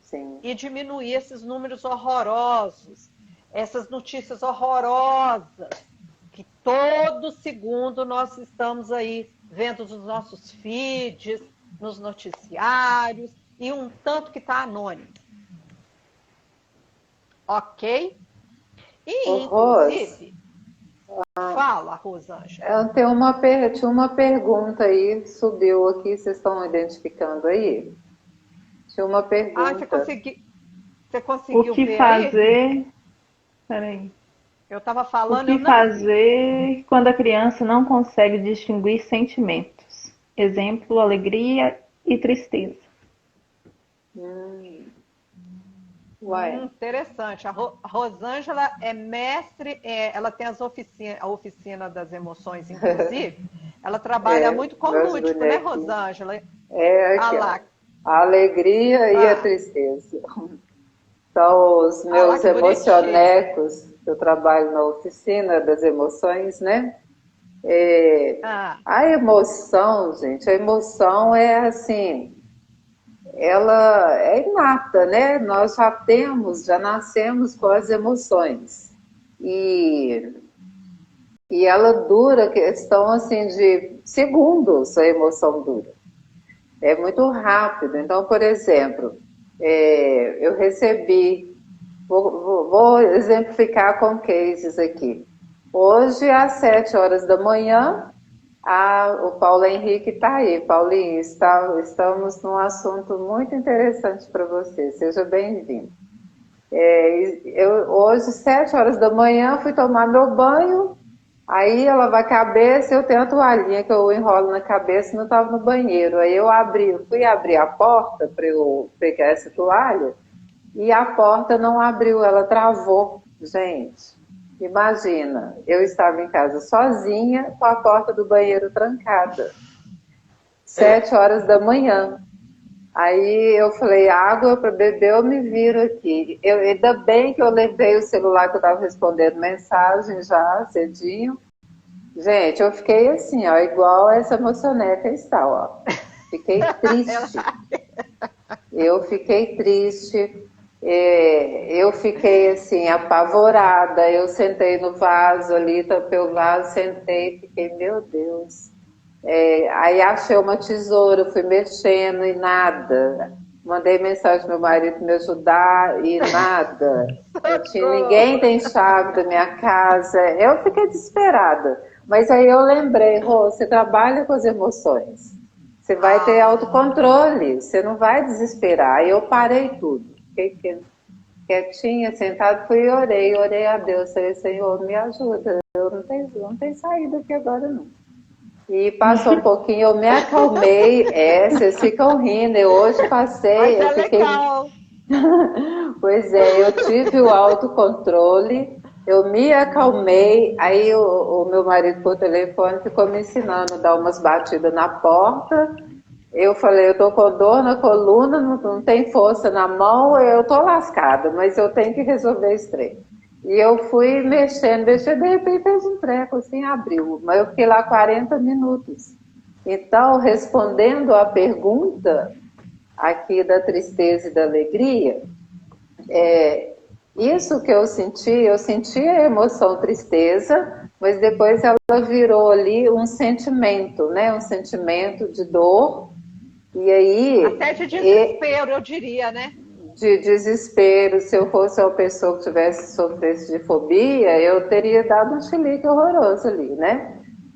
Sim. E diminuir esses números horrorosos, essas notícias horrorosas, que todo segundo nós estamos aí vendo nos nossos feeds, nos noticiários, e um tanto que está anônimo. Ok? E, inclusive... Fala, Rosângela. Eu tenho tinha uma pergunta aí, subiu aqui, vocês estão identificando aí? Tinha uma pergunta. Você conseguiu o que ver fazer... aí? Peraí. Eu estava falando... O que fazer quando a criança não consegue distinguir sentimentos? Exemplo, alegria e tristeza. Interessante. A Rosângela é mestre, ela tem a oficina das emoções, inclusive. Ela trabalha muito com o lúdico, né, Rosângela? Aqui, a alegria e a tristeza. São os meus emocionecos. Eu trabalho na oficina das emoções, né? A emoção, gente, a emoção é assim... ela é inata, né? Nós já nascemos com as emoções. E ela dura questão assim de segundos, a emoção dura. É muito rápido. Então, por exemplo, eu recebi, vou exemplificar com cases aqui. Hoje, às 7 horas da manhã, o Paulo Henrique está aí. Paulinho, estamos num assunto muito interessante para você. Seja bem-vindo. Hoje, 7 horas da manhã, fui tomar meu banho. Aí ela lavar a cabeça, eu tenho a toalhinha que eu enrolo na cabeça e não estava no banheiro. Aí fui abrir a porta para eu pegar essa toalha e a porta não abriu, ela travou. Gente... imagina, eu estava em casa sozinha com a porta do banheiro trancada. 7 horas da manhã. Aí eu falei, água para beber, eu me viro aqui. Ainda bem que eu levei o celular que eu estava respondendo mensagem já cedinho. Gente, eu fiquei assim, ó, igual essa moçoneca está, ó. Fiquei triste. Eu fiquei triste. Eu fiquei assim, apavorada. Eu sentei no vaso ali, tampei o vaso, sentei, fiquei, meu Deus. Aí achei uma tesoura, fui mexendo e nada. Mandei mensagem pro meu marido me ajudar e nada. Ninguém tem chave da minha casa. Eu fiquei desesperada. Mas aí eu lembrei, Rô, você trabalha com as emoções. Você vai ter autocontrole, você não vai desesperar. Aí eu parei tudo. Fiquei quietinha, sentada, fui e orei a Deus. Falei, Senhor, me ajuda. Eu não tenho saída aqui agora, não. E passou um pouquinho, eu me acalmei. Vocês ficam rindo. Eu hoje passei, eu fiquei Pois é, eu tive o autocontrole, eu me acalmei, aí o meu marido por telefone ficou me ensinando a dar umas batidas na porta. Eu falei, eu tô com dor na coluna, não tem força na mão, eu tô lascada, mas eu tenho que resolver esse trem. E eu fui mexendo, de repente fez um treco assim, abriu. Mas eu fiquei lá 40 minutos. Então, respondendo à pergunta aqui da tristeza e da alegria, isso que eu senti a emoção tristeza, mas depois ela virou ali um sentimento, né? Um sentimento de dor. E aí, até de desespero, eu diria, né? De desespero. Se eu fosse uma pessoa que tivesse sofresse de fobia, eu teria dado um chilique horroroso ali, né?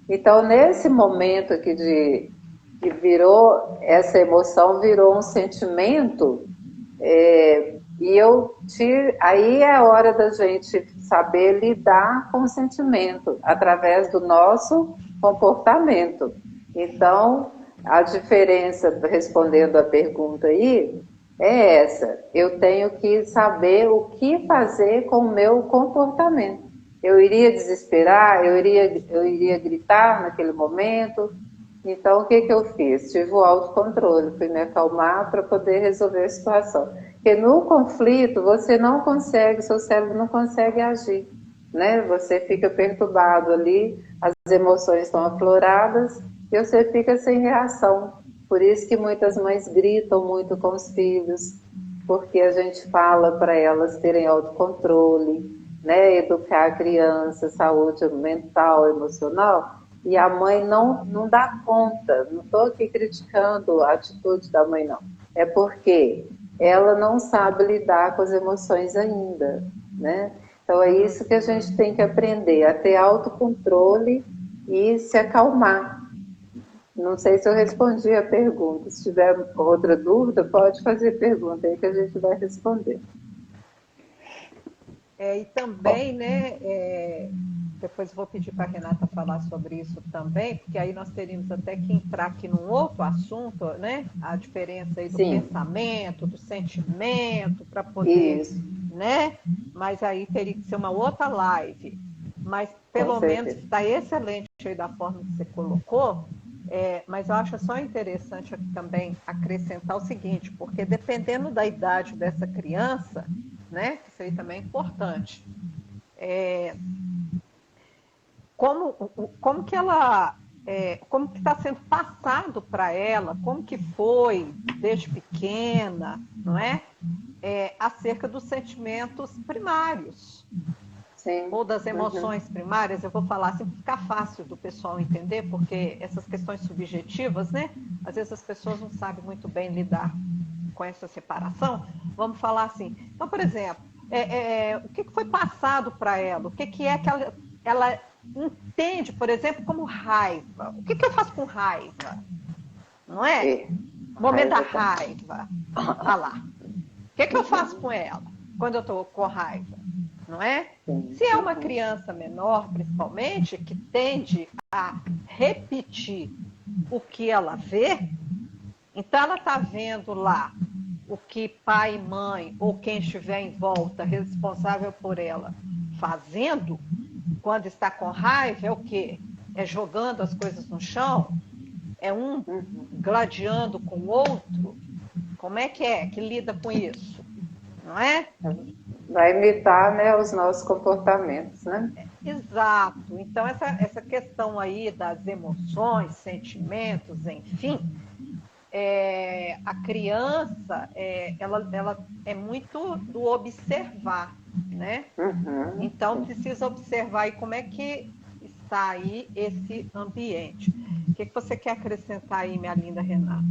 Então, nesse momento aqui que virou, essa emoção virou um sentimento, aí é a hora da gente saber lidar com o sentimento, através do nosso comportamento. Então, a diferença, respondendo a pergunta aí, é essa. Eu tenho que saber o que fazer com o meu comportamento. Eu iria desesperar, eu iria gritar naquele momento. Então, o que eu fiz? Tive o autocontrole, fui me acalmar para poder resolver a situação. Porque no conflito, você não consegue, seu cérebro não consegue agir, né? Você fica perturbado ali, as emoções estão afloradas e você fica sem reação. Por isso que muitas mães gritam muito com os filhos, porque a gente fala para elas terem autocontrole, né? Educar a criança, saúde mental, emocional, e a mãe não dá conta. Não estou aqui criticando a atitude da mãe, não. É porque ela não sabe lidar com as emoções ainda, né? Então é isso que a gente tem que aprender, a ter autocontrole e se acalmar. Não sei se eu respondi a pergunta. Se tiver outra dúvida, pode fazer pergunta aí que a gente vai responder. E também, né, depois vou pedir para a Renata falar sobre isso também, porque aí nós teríamos até que entrar aqui num outro assunto, né? A diferença aí do pensamento, do sentimento, para poder, né? Mas aí teria que ser uma outra live. Mas pelo menos está excelente aí da forma que você colocou. Mas eu acho só interessante aqui também acrescentar o seguinte, porque dependendo da idade dessa criança, né? Isso aí também é importante. Como que ela, como que está sendo passado para ela, como que foi desde pequena, não é? Acerca dos sentimentos primários. Sim. Ou das emoções primárias, eu vou falar assim para ficar fácil do pessoal entender, porque essas questões subjetivas, né? Às vezes as pessoas não sabem muito bem lidar com essa separação. Vamos falar assim. Então, por exemplo, o que foi passado para ela? O que é que ela entende, por exemplo, como raiva? O que eu faço com raiva? Não é? Momento da raiva. Olha lá. O que eu faço com ela quando eu estou com raiva? Não é? Se é uma criança menor, principalmente, que tende a repetir o que ela vê, então ela está vendo lá o que pai e mãe, ou quem estiver em volta, responsável por ela, fazendo, quando está com raiva, é o quê? É jogando as coisas no chão? É um gladiando com o outro? Como é que lida com isso? Não é? Vai imitar, né, os nossos comportamentos, né? Exato. Então, essa questão aí das emoções, sentimentos, enfim, a criança, ela é muito do observar, né? Então, precisa observar aí como é que está aí esse ambiente. O que você quer acrescentar aí, minha linda Renata?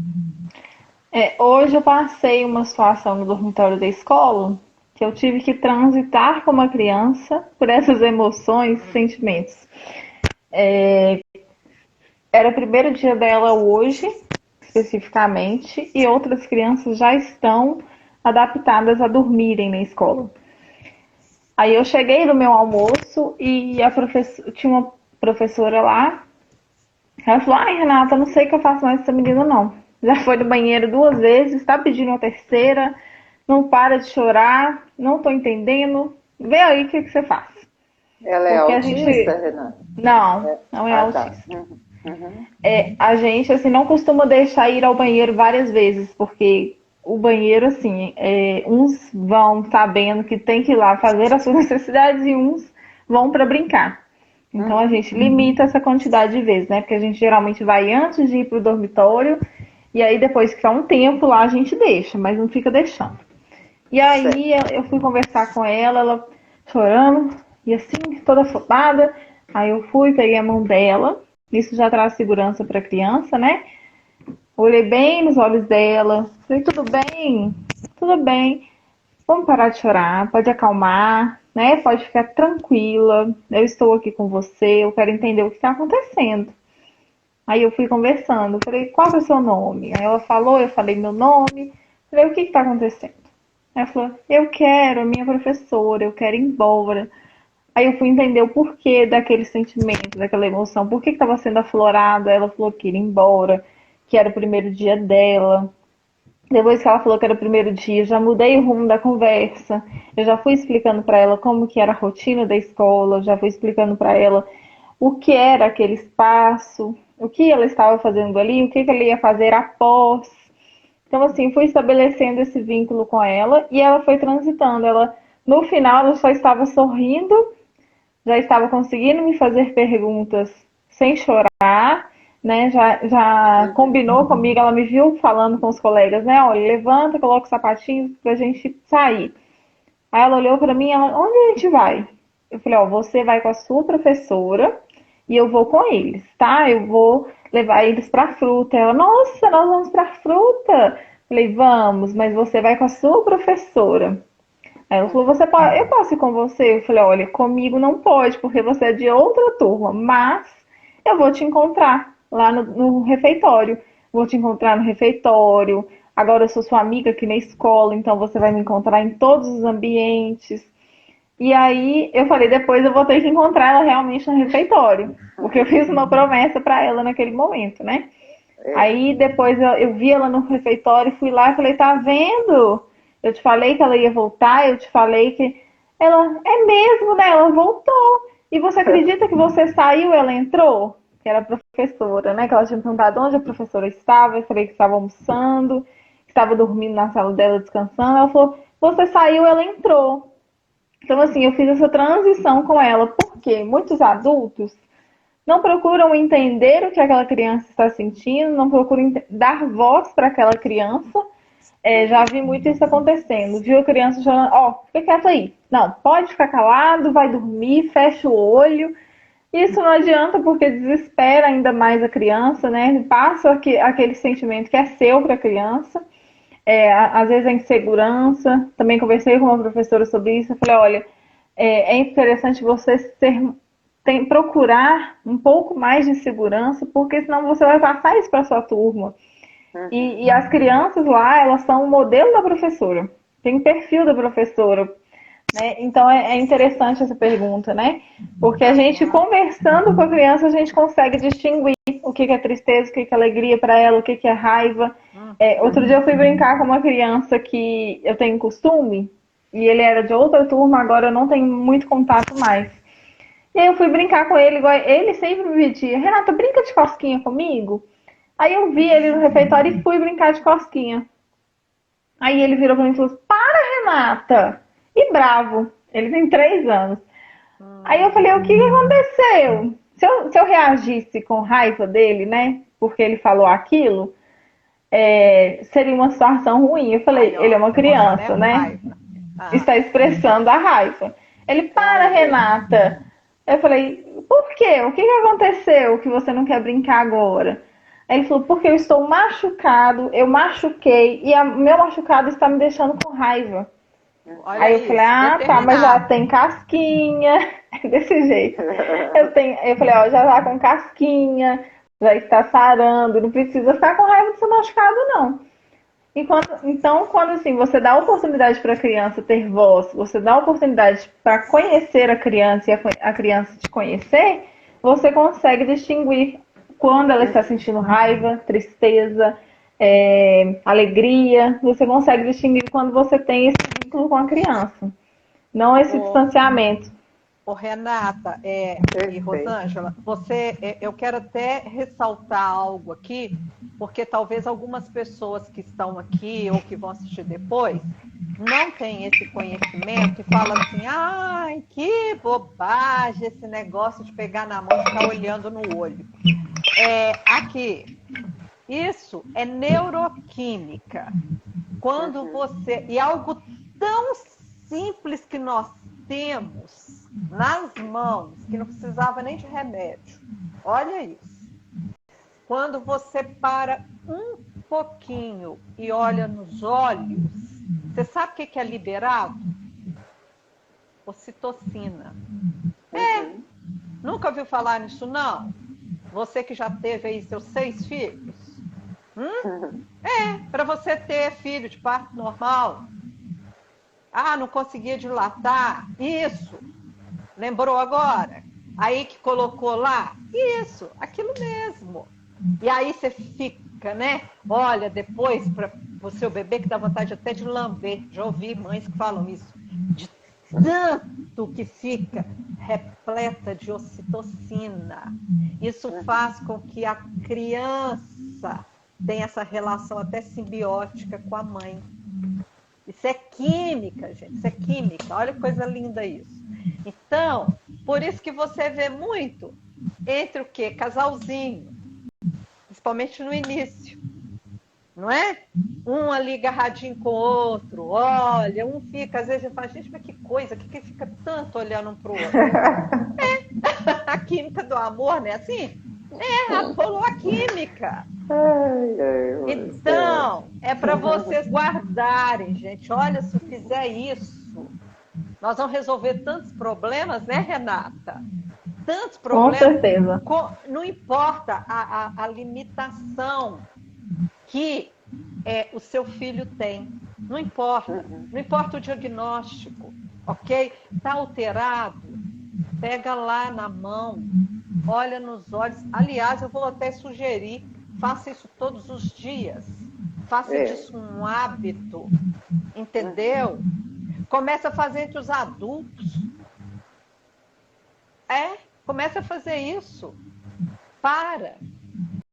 Hoje eu passei uma situação no dormitório da escola que eu tive que transitar como uma criança por essas emoções e sentimentos. Era o primeiro dia dela hoje, especificamente, e outras crianças já estão adaptadas a dormirem na escola. Aí eu cheguei no meu almoço e tinha uma professora lá. Ela falou: ai, Renata, não sei o que eu faço mais com essa menina, não. Já foi no banheiro 2 vezes, está pedindo uma terceira, não para de chorar, não estou entendendo. Vê aí o que você faz. Ela é Porque autista, Renata? Não é Tá. autista. Uhum. A gente, assim, não costuma deixar ir ao banheiro várias vezes, porque o banheiro, assim, uns vão sabendo que tem que ir lá fazer as suas necessidades e uns vão para brincar. Então a gente limita essa quantidade de vezes, né? Porque a gente geralmente vai antes de ir pro dormitório e aí depois que ficar um tempo lá a gente deixa, mas não fica deixando. E aí eu fui conversar com ela chorando e assim, toda afobada. Aí eu fui, peguei a mão dela. Isso já traz segurança para a criança, né? Olhei bem nos olhos dela. Falei, tudo bem? Tudo bem. Vamos parar de chorar, pode acalmar, né? Pode ficar tranquila. Eu estou aqui com você, eu quero entender o que está acontecendo. Aí eu fui conversando, falei, qual é o seu nome? Aí ela falou, eu falei meu nome. Falei, o que está acontecendo? Ela falou, eu quero a minha professora, eu quero ir embora. Aí eu fui entender o porquê daquele sentimento, daquela emoção, por que estava sendo aflorado. Ela falou que ia embora, que era o primeiro dia dela. Depois que ela falou que era o primeiro dia, eu já mudei o rumo da conversa. Eu já fui explicando para ela como que era a rotina da escola, já fui explicando para ela o que era aquele espaço, o que ela estava fazendo ali, o que ela ia fazer após. Então, assim, fui estabelecendo esse vínculo com ela e ela foi transitando. Ela, no final, ela só estava sorrindo, já estava conseguindo me fazer perguntas sem chorar, né? Já combinou comigo, ela me viu falando com os colegas, né? Olha, levanta, coloca o sapatinho pra gente sair. Aí ela olhou pra mim e ela, onde a gente vai? Eu falei, ó, você vai com a sua professora e eu vou com eles, tá? Eu vou levar eles pra fruta. Ela, nossa, nós vamos pra fruta. Eu falei, vamos, mas você vai com a sua professora. Aí ela falou, eu posso ir com você? Eu falei, olha, comigo não pode, porque você é de outra turma, mas eu vou te encontrar lá no refeitório. Vou te encontrar no refeitório. Agora eu sou sua amiga aqui na escola, então você vai me encontrar em todos os ambientes. E aí eu falei, depois eu vou ter que encontrar ela realmente no refeitório, porque eu fiz uma promessa para ela naquele momento, né? Aí depois eu vi ela no refeitório, fui lá e falei, tá vendo? Eu te falei que ela ia voltar, eu te falei que... Ela, é mesmo, né? Ela voltou. E você acredita que você saiu e ela entrou? Que era a professora, né? Que ela tinha perguntado onde a professora estava. Eu falei que estava almoçando, que estava dormindo na sala dela, descansando. Ela falou, você saiu, ela entrou. Então, assim, eu fiz essa transição com ela. Porque muitos adultos não procuram entender o que aquela criança está sentindo, não procuram dar voz para aquela criança. Já vi muito isso acontecendo. Viu a criança chorando, ó, fica quieto aí. Não, pode ficar calado, vai dormir, fecha o olho. Isso não adianta porque desespera ainda mais a criança, né? Passa aquele sentimento que é seu para a criança. Às vezes a insegurança. Também conversei com uma professora sobre isso. Eu falei, olha, é interessante você procurar um pouco mais de segurança, porque senão você vai passar isso para sua turma. E as crianças lá, elas são o modelo da professora. Tem o perfil da professora. Né? Então é interessante essa pergunta, né? Porque a gente conversando com a criança, a gente consegue distinguir o que é tristeza, o que é alegria para ela, o que é raiva. Outro dia eu fui brincar com uma criança que eu tenho costume, e ele era de outra turma, agora eu não tenho muito contato mais. E aí eu fui brincar com ele, igual ele sempre me pedia, Renata, brinca de cosquinha comigo? Aí eu vi ele no refeitório e fui brincar de cosquinha. Aí ele virou pra mim e falou, para, Renata! E bravo, ele tem 3 anos. Aí eu falei, o que aconteceu? Se eu reagisse com raiva dele, né? Porque ele falou aquilo, seria uma situação ruim. Eu falei, ele é uma criança, né? Está expressando a raiva. Ele, para, Renata! Eu falei, por quê? O que aconteceu que você não quer brincar agora? Aí ele falou, porque eu estou machucado, eu machuquei e o meu machucado está me deixando com raiva. Olha aí eu falei, tá, mas já tem casquinha, desse jeito. Eu falei, ó, já tá com casquinha, já está sarando, não precisa ficar com raiva do seu machucado, não. Então, quando assim, você dá oportunidade para a criança ter voz, você dá oportunidade para conhecer a criança e a criança te conhecer, você consegue distinguir quando ela está sentindo raiva, tristeza, alegria. Você consegue distinguir quando você tem esse vínculo com a criança, não esse distanciamento. Renata e Perfeito. Rosângela, eu quero até ressaltar algo aqui, porque talvez algumas pessoas que estão aqui ou que vão assistir depois não têm esse conhecimento e falam assim, ai, que bobagem esse negócio de pegar na mão e ficar olhando no olho. Aqui, isso é neuroquímica. Quando você... E algo tão simples que nós temos nas mãos, que não precisava nem de remédio. Olha isso. Quando você para um pouquinho e olha nos olhos, você sabe o que é liberado? Ocitocina. Nunca ouviu falar nisso, não? Você que já teve aí seus 6 filhos? Para você ter filho de parto normal. Não conseguia dilatar. Isso. Lembrou agora? Aí que colocou lá? Isso, aquilo mesmo. E aí você fica, né? Olha, depois, para o seu bebê, que dá vontade até de lamber. Já ouvi mães que falam isso. De tanto que fica repleta de ocitocina. Isso faz com que a criança tenha essa relação até simbiótica com a mãe. Isso é química, gente. Isso é química. Olha que coisa linda isso. Então, por isso que você vê muito entre o quê? Casalzinho. Principalmente no início. Não é? Um ali agarradinho com o outro. Olha, um fica, às vezes eu falo, gente, mas que coisa, que fica tanto olhando um pro outro? A química do amor, né? Assim? Rolou a química. Então, é para vocês guardarem, gente. Olha, se eu fizer isso, nós vamos resolver tantos problemas, né, Renata? Tantos problemas. Com certeza. Não importa a limitação que o seu filho tem. Não importa. Não importa o diagnóstico, ok? Está alterado? Pega lá na mão, olha nos olhos. Aliás, eu vou até sugerir, faça isso todos os dias. Faça disso um hábito, entendeu? Começa a fazer entre os adultos. Começa a fazer isso. Para.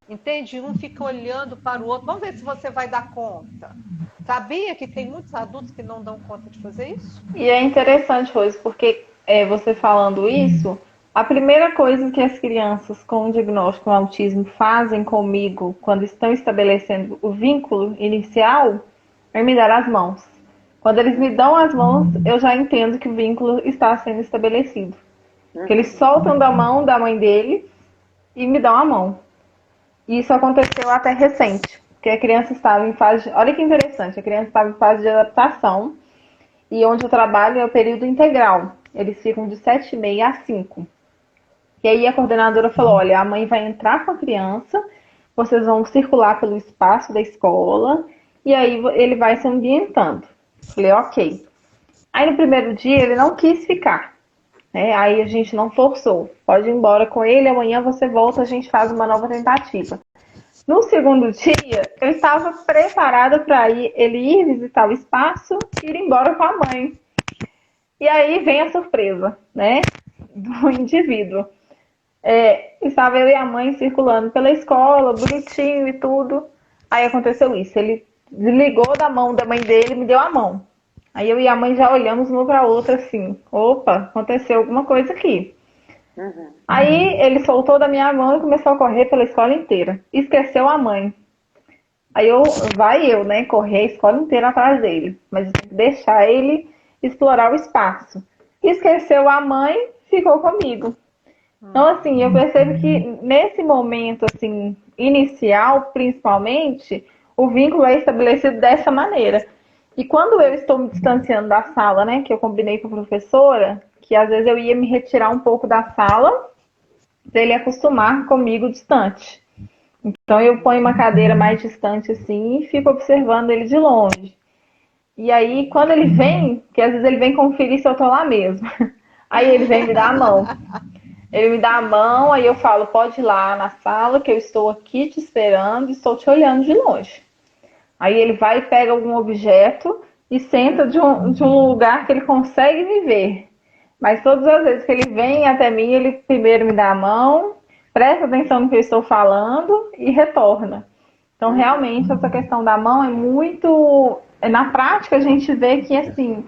Entende? Um fica olhando para o outro. Vamos ver se você vai dar conta. Sabia que tem muitos adultos que não dão conta de fazer isso? E é interessante, Rose, porque você falando isso, a primeira coisa que as crianças com diagnóstico com autismo fazem comigo quando estão estabelecendo o vínculo inicial é me dar as mãos. Quando eles me dão as mãos, eu já entendo que o vínculo está sendo estabelecido. Que eles soltam da mão da mãe dele e me dão a mão. E isso aconteceu até recente, porque a criança estava em fase... Olha que interessante, a criança estava em fase de adaptação e onde eu trabalho é o período integral. Eles ficam de 7h30 às 5. E aí a coordenadora falou, olha, a mãe vai entrar com a criança, vocês vão circular pelo espaço da escola e aí ele vai se ambientando. Falei, ok. Aí no primeiro dia ele não quis ficar. Aí a gente não forçou. Pode ir embora com ele, amanhã você volta, a gente faz uma nova tentativa. No segundo dia, eu estava preparada para ele ir visitar o espaço e ir embora com a mãe. E aí vem a surpresa, né, do indivíduo. Estava eu e a mãe circulando pela escola, bonitinho e tudo. Aí aconteceu isso, ele desligou da mão da mãe dele e me deu a mão. Aí eu e a mãe já olhamos uma para a outra assim, opa, aconteceu alguma coisa aqui. Aí ele soltou da minha mão e começou a correr pela escola inteira. Esqueceu a mãe. Aí eu, né, correr a escola inteira atrás dele. Mas tem que deixar ele explorar o espaço. Esqueceu a mãe, ficou comigo. Então, assim, eu percebo que nesse momento, assim, inicial, principalmente, o vínculo é estabelecido dessa maneira. E quando eu estou me distanciando da sala, né, que eu combinei com a professora, que às vezes eu ia me retirar um pouco da sala, para ele acostumar comigo distante. Então eu ponho uma cadeira mais distante assim e fico observando ele de longe. E aí quando ele vem, que às vezes ele vem conferir se eu tô lá mesmo, aí ele vem me dar a mão. Ele me dá a mão, aí eu falo, pode ir lá na sala que eu estou aqui te esperando, estou te olhando de longe. Aí ele vai e pega algum objeto e senta de um lugar que ele consegue me ver. Mas todas as vezes que ele vem até mim, ele primeiro me dá a mão, presta atenção no que eu estou falando e retorna. Então, realmente, essa questão da mão é muito... Na prática, a gente vê que, assim,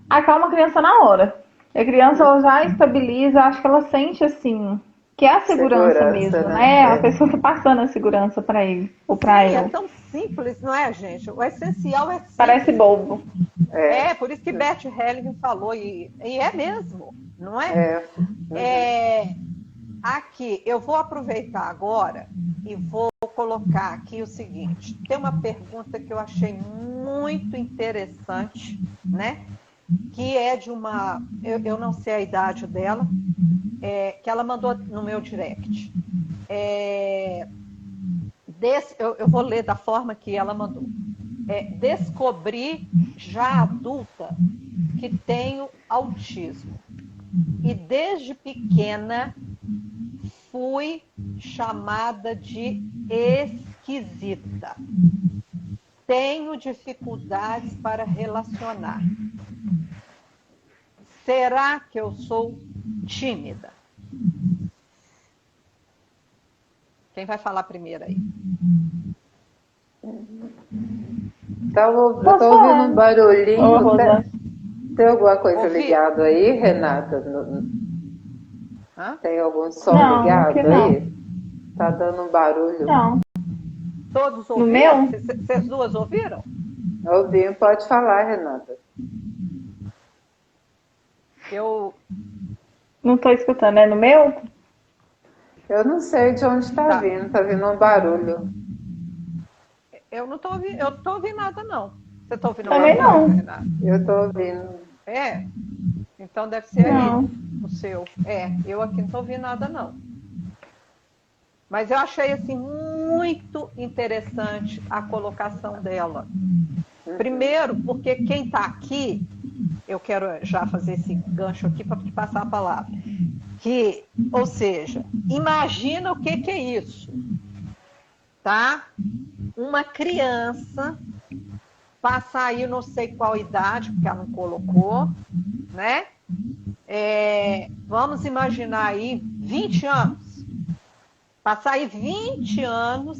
acalma a criança na hora. A criança ela já estabiliza, acho que ela sente, assim, que é a segurança mesmo, né? A pessoa está passando a segurança para ele ou para ela. É tão simples, não é, gente? O essencial é simples. Parece bobo. Por isso que Bert Hellinger falou, e é mesmo, não é? Aqui, eu vou aproveitar agora e vou colocar aqui o seguinte. Tem uma pergunta que eu achei muito interessante, né? Que é de uma... Eu não sei a idade dela, que ela mandou no meu direct. Eu vou ler da forma que ela mandou. Descobri, já adulta, que tenho autismo. E desde pequena fui chamada de esquisita. Tenho dificuldades para relacionar. Será que eu sou tímida? Quem vai falar primeiro aí? Eu estou ouvindo um barulhinho. Tem alguma coisa ligada aí, Renata? Tem algum som ligado aí? Tá dando um barulho. Não. Todos ouviram? No meu? Vocês duas ouviram? Ouvi, pode falar, Renata. Eu não estou escutando, é no meu? Eu não sei de onde está vindo, está vindo um barulho. Eu não estou ouvindo, eu não estou ouvindo nada, não. Você está ouvindo também nada, não? Renata? Eu estou ouvindo. Então deve ser não. aí, o seu. Eu aqui não estou ouvindo nada, não. Mas eu achei, assim, muito interessante a colocação dela. Primeiro, porque quem está aqui, eu quero já fazer esse gancho aqui para te passar a palavra. Ou seja, imagina o que é isso, tá? Uma criança passa aí, não sei qual idade, porque ela não colocou, né? Vamos imaginar aí 20 anos. Passar aí 20 anos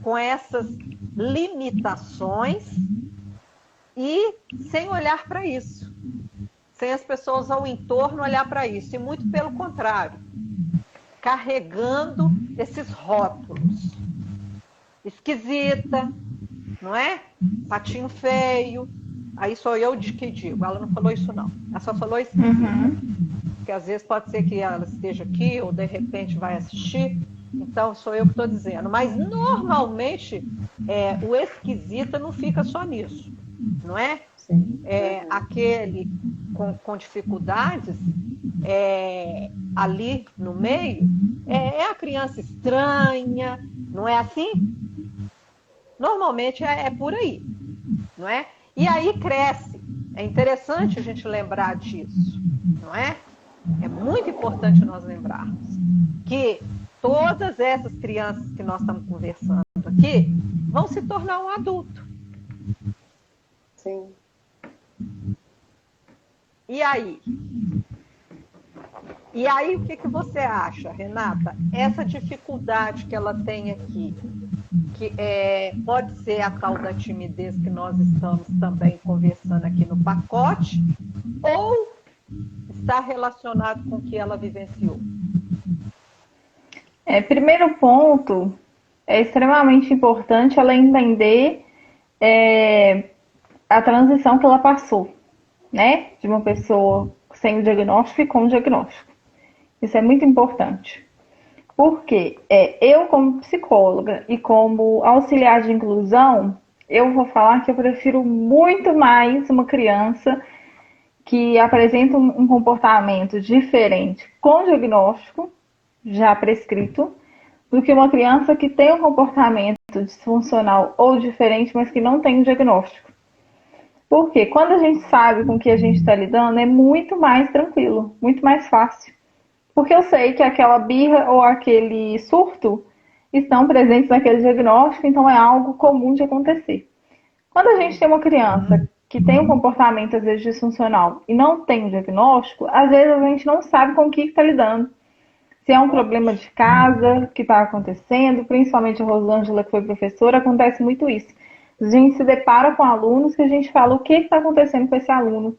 com essas limitações e sem olhar para isso. Sem as pessoas ao entorno olhar para isso. E muito pelo contrário, carregando esses rótulos. Esquisita, não é? Patinho feio. Aí sou eu que digo. Ela não falou isso, não. Ela só falou esquisita. Porque às vezes pode ser que ela esteja aqui ou de repente vai assistir. Então sou eu que estou dizendo. Mas normalmente o esquisita não fica só nisso, não é? Aquele com dificuldades ali no meio é a criança estranha, não é assim? Normalmente é por aí, não é? E aí cresce. É interessante a gente lembrar disso, não é? É muito importante nós lembrarmos que todas essas crianças que nós estamos conversando aqui vão se tornar um adulto. Sim. E aí? E aí, o que você acha, Renata? Essa dificuldade que ela tem aqui, que pode ser a tal da timidez que nós estamos também conversando aqui no pacote, ou está relacionado com o que ela vivenciou? Primeiro ponto, é extremamente importante ela entender a transição que ela passou, né? De uma pessoa sem o diagnóstico e com o diagnóstico. Isso é muito importante. Porque eu, como psicóloga e como auxiliar de inclusão, eu vou falar que eu prefiro muito mais uma criança que apresenta um comportamento diferente com diagnóstico, já prescrito, do que uma criança que tem um comportamento disfuncional ou diferente, mas que não tem um diagnóstico. Porque quando a gente sabe com o que a gente está lidando, é muito mais tranquilo, muito mais fácil. Porque eu sei que aquela birra ou aquele surto estão presentes naquele diagnóstico, então é algo comum de acontecer. Quando a gente tem uma criança que tem um comportamento, às vezes, disfuncional e não tem um diagnóstico, às vezes a gente não sabe com o que está lidando. Se é um problema de casa que está acontecendo, principalmente a Rosângela, que foi professora, acontece muito isso. A gente se depara com alunos que a gente fala o que está acontecendo com esse aluno.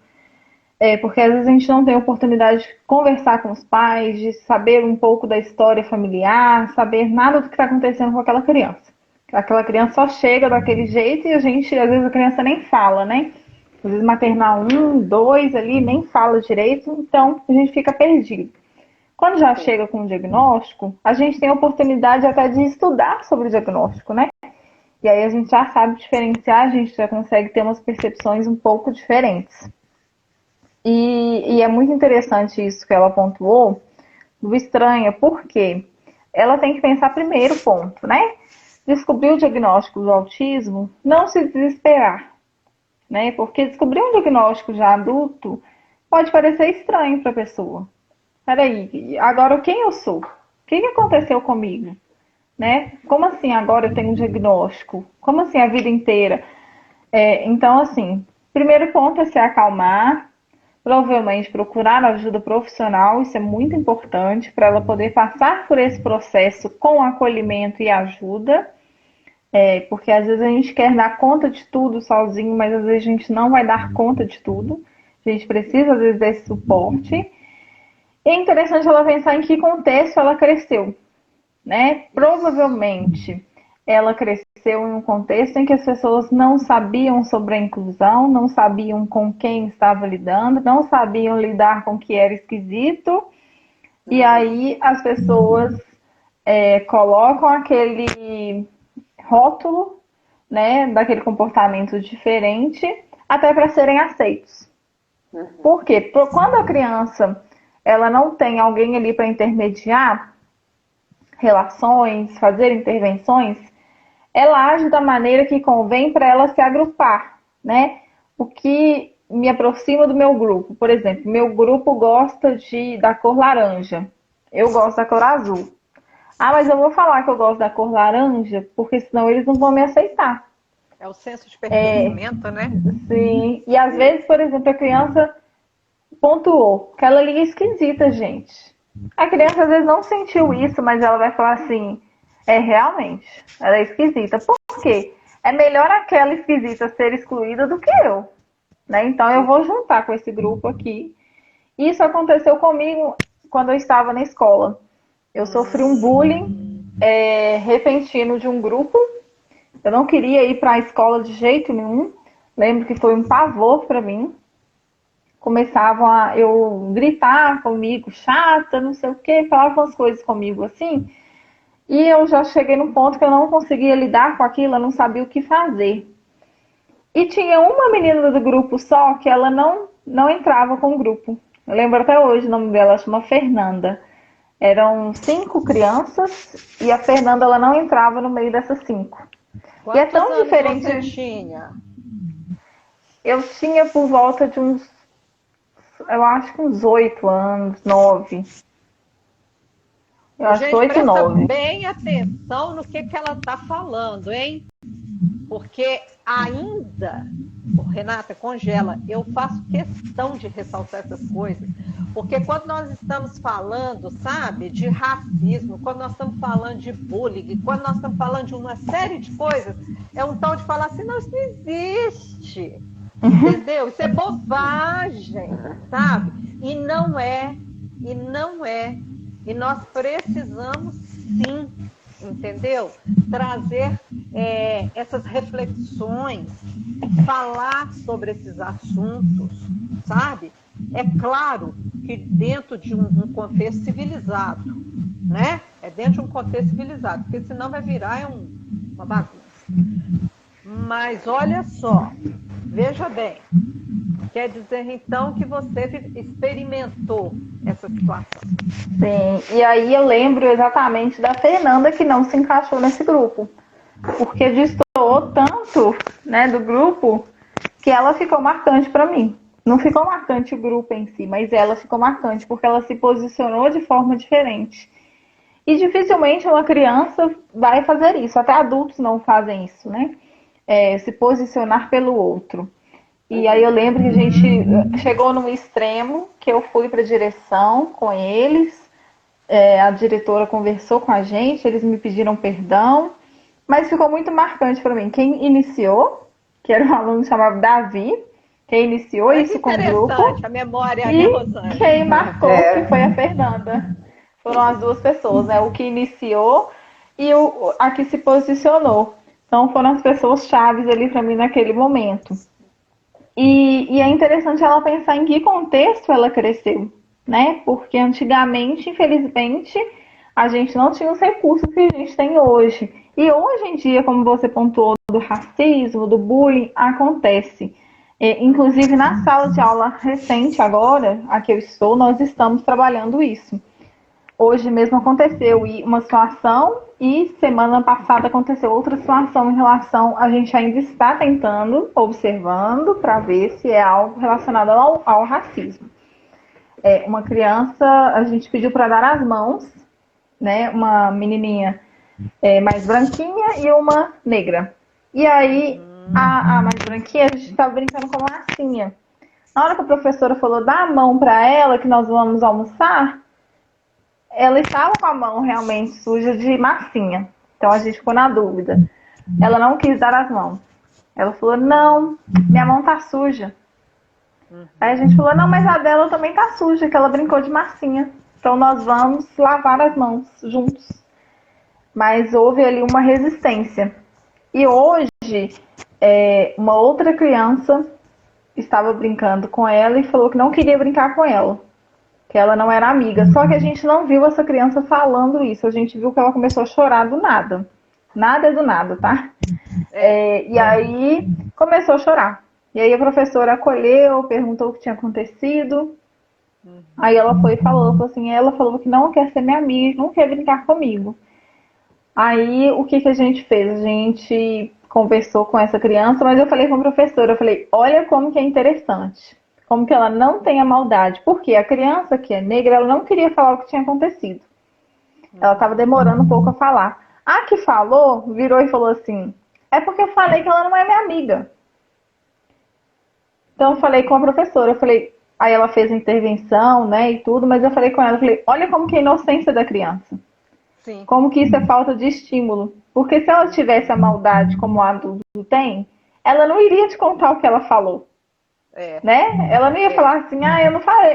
Porque às vezes a gente não tem oportunidade de conversar com os pais, de saber um pouco da história familiar, saber nada do que está acontecendo com aquela criança. Aquela criança só chega daquele jeito e a gente, às vezes a criança nem fala, né? Às vezes maternal 1, 2 ali, nem fala direito, então a gente fica perdido. Quando já chega com o diagnóstico, a gente tem a oportunidade até de estudar sobre o diagnóstico, né? E aí a gente já sabe diferenciar, a gente já consegue ter umas percepções um pouco diferentes. E é muito interessante isso que ela pontuou, do estranha, porque ela tem que pensar primeiro ponto, né? Descobrir o diagnóstico do autismo, não se desesperar, né? Porque descobrir um diagnóstico já adulto pode parecer estranho para a pessoa. Peraí, agora quem eu sou? O que aconteceu comigo? Né? Como assim agora eu tenho um diagnóstico? Como assim a vida inteira? Então, assim, primeiro ponto é se acalmar, provavelmente procurar ajuda profissional, isso é muito importante para ela poder passar por esse processo com acolhimento e ajuda, porque às vezes a gente quer dar conta de tudo sozinho, mas às vezes a gente não vai dar conta de tudo, a gente precisa às vezes desse suporte. E é interessante ela pensar em que contexto ela cresceu, né? Provavelmente ela cresceu em um contexto em que as pessoas não sabiam sobre a inclusão, não sabiam com quem estava lidando, não sabiam lidar com o que era esquisito, e aí as pessoas colocam aquele rótulo, né, daquele comportamento diferente, até para serem aceitos. Por quê? Porque quando a criança ela não tem alguém ali para intermediar relações, fazer intervenções, ela age da maneira que convém para ela se agrupar, né? O que me aproxima do meu grupo. Por exemplo, meu grupo gosta da cor laranja. Eu gosto da cor azul. Ah, mas eu vou falar que eu gosto da cor laranja, porque senão eles não vão me aceitar. É o senso de pertencimento, né? Sim. E às vezes, por exemplo, a criança pontuou que ela ali é esquisita, gente. A criança às vezes não sentiu isso, mas ela vai falar assim, realmente, ela é esquisita. Por quê? É melhor aquela esquisita ser excluída do que eu, né? Então eu vou juntar com esse grupo aqui. Isso aconteceu comigo quando eu estava na escola. Eu sofri um bullying repentino de um grupo. Eu não queria ir para a escola de jeito nenhum. Lembro que foi um pavor para mim. Começavam a eu gritar comigo, chata, não sei o quê, falavam umas coisas comigo assim. E eu já cheguei num ponto que eu não conseguia lidar com aquilo, eu não sabia o que fazer. E tinha uma menina do grupo só que ela não entrava com o grupo. Eu lembro até hoje o nome dela, ela chama Fernanda. Eram 5 crianças e a Fernanda ela não entrava no meio dessas 5. Quantos e é tão anos diferente. Você tinha? Eu tinha por volta de eu acho que uns 8 anos, 9. Eu acho que 8, 9. Bem atenção no que ela está falando, hein? Porque ainda, Renata, congela, eu faço questão de ressaltar essas coisas. Porque quando nós estamos falando, sabe, de racismo, quando nós estamos falando de bullying, quando nós estamos falando de uma série de coisas, é um tal de falar assim, não, isso não existe. Entendeu? Isso é bobagem, sabe? E não é. E nós precisamos sim, entendeu? Trazer essas reflexões, falar sobre esses assuntos, sabe? É claro que dentro de um contexto civilizado, né? É dentro de um contexto civilizado, porque senão vai virar uma bagunça. Mas olha só, veja bem, quer dizer então que você experimentou essa situação. Sim, e aí eu lembro exatamente da Fernanda que não se encaixou nesse grupo, porque destoou tanto, né, do grupo que ela ficou marcante para mim. Não ficou marcante o grupo em si, mas ela ficou marcante porque ela se posicionou de forma diferente. E dificilmente uma criança vai fazer isso, até adultos não fazem isso, né? Se posicionar pelo outro. E aí eu lembro que a gente chegou num extremo que eu fui para a direção com eles, a diretora conversou com a gente, eles me pediram perdão, mas ficou muito marcante para mim. Quem iniciou, que era um aluno chamado Davi, quem iniciou Olha isso que com o grupo, interessante a memória, né, e Rosane? quem marcou, que foi a Fernanda. Foram as duas pessoas, né? O que iniciou e a que se posicionou. Então foram as pessoas chaves ali para mim naquele momento. E é interessante ela pensar em que contexto ela cresceu, né? Porque antigamente, infelizmente, a gente não tinha os recursos que a gente tem hoje. E hoje em dia, como você pontuou, do racismo, do bullying, acontece. Inclusive, na sala de aula recente agora, a que eu estou, nós estamos trabalhando isso. Hoje mesmo aconteceu uma situação e semana passada aconteceu outra situação em relação, a gente ainda está tentando, observando, para ver se é algo relacionado ao racismo. Uma criança, a gente pediu para dar as mãos, né, uma menininha mais branquinha e uma negra. E aí, a mais branquinha, a gente estava brincando com uma massinha. Na hora que a professora falou, dá a mão para ela que nós vamos almoçar, ela estava com a mão realmente suja de massinha. Então a gente ficou na dúvida. Ela não quis dar as mãos. Ela falou, não, minha mão tá suja. Aí a gente falou, não, mas a dela também tá suja, que ela brincou de massinha. Então nós vamos lavar as mãos juntos. Mas houve ali uma resistência. E hoje, uma outra criança estava brincando com ela e falou que não queria brincar com ela, que ela não era amiga. Só que a gente não viu essa criança falando isso. A gente viu que ela começou a chorar do nada. Nada é do nada, tá? E aí começou a chorar. E aí a professora acolheu, perguntou o que tinha acontecido. Aí ela foi e falou assim, ela falou que não quer ser minha amiga, não quer brincar comigo. Aí o que a gente fez? A gente conversou com essa criança, mas eu falei com a professora, eu falei, olha como que é interessante. Como que ela não tem a maldade. Porque a criança que é negra, ela não queria falar o que tinha acontecido. Ela estava demorando um pouco a falar. A que falou, virou e falou assim, é porque eu falei que ela não é minha amiga. Então eu falei com a professora, eu falei, aí ela fez a intervenção, né, e tudo, mas eu falei com ela, eu falei, olha como que é a inocência da criança. Sim. Como que isso é falta de estímulo. Porque se ela tivesse a maldade como o adulto tem, ela não iria te contar o que ela falou. Né? Ela não ia falar assim,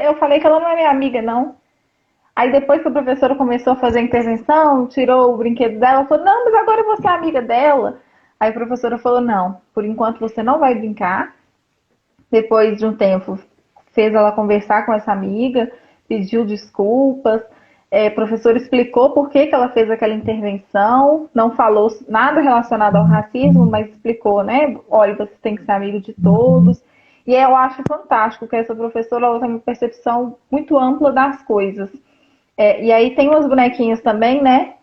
eu falei que ela não é minha amiga, não. Aí depois que a professora começou a fazer a intervenção, tirou o brinquedo dela, falou, não, mas agora você é amiga dela. Aí a professora falou, não, por enquanto você não vai brincar. Depois de um tempo, fez ela conversar com essa amiga, pediu desculpas. A professora explicou por que ela fez aquela intervenção, não falou nada relacionado ao racismo, mas explicou, né? Olha, você tem que ser amigo de todos. E eu acho fantástico que essa professora ela tem uma percepção muito ampla das coisas. E aí tem umas bonequinhas também, né?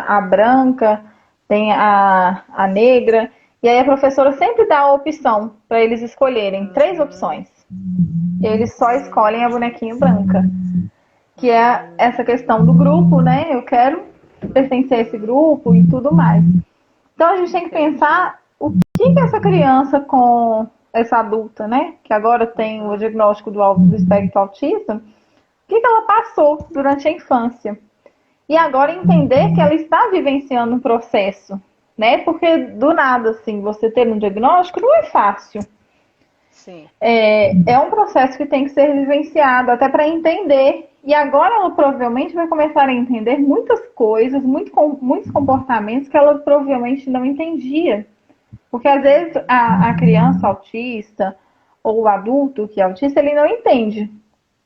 A branca, tem a negra. E aí a professora sempre dá a opção para eles escolherem 3 opções. Eles só escolhem a bonequinha branca. Que é essa questão do grupo, né? Eu quero pertencer a esse grupo e tudo mais. Então a gente tem que pensar o que essa criança com essa adulta, né? Que agora tem o diagnóstico do espectro autista, o que ela passou durante a infância. E agora entender que ela está vivenciando um processo, né? Porque do nada, assim, você ter um diagnóstico não é fácil. Sim. É um processo que tem que ser vivenciado até para entender. E agora ela provavelmente vai começar a entender muitas coisas, muitos comportamentos que ela provavelmente não entendia. Porque às vezes a criança autista ou o adulto que é autista, ele não entende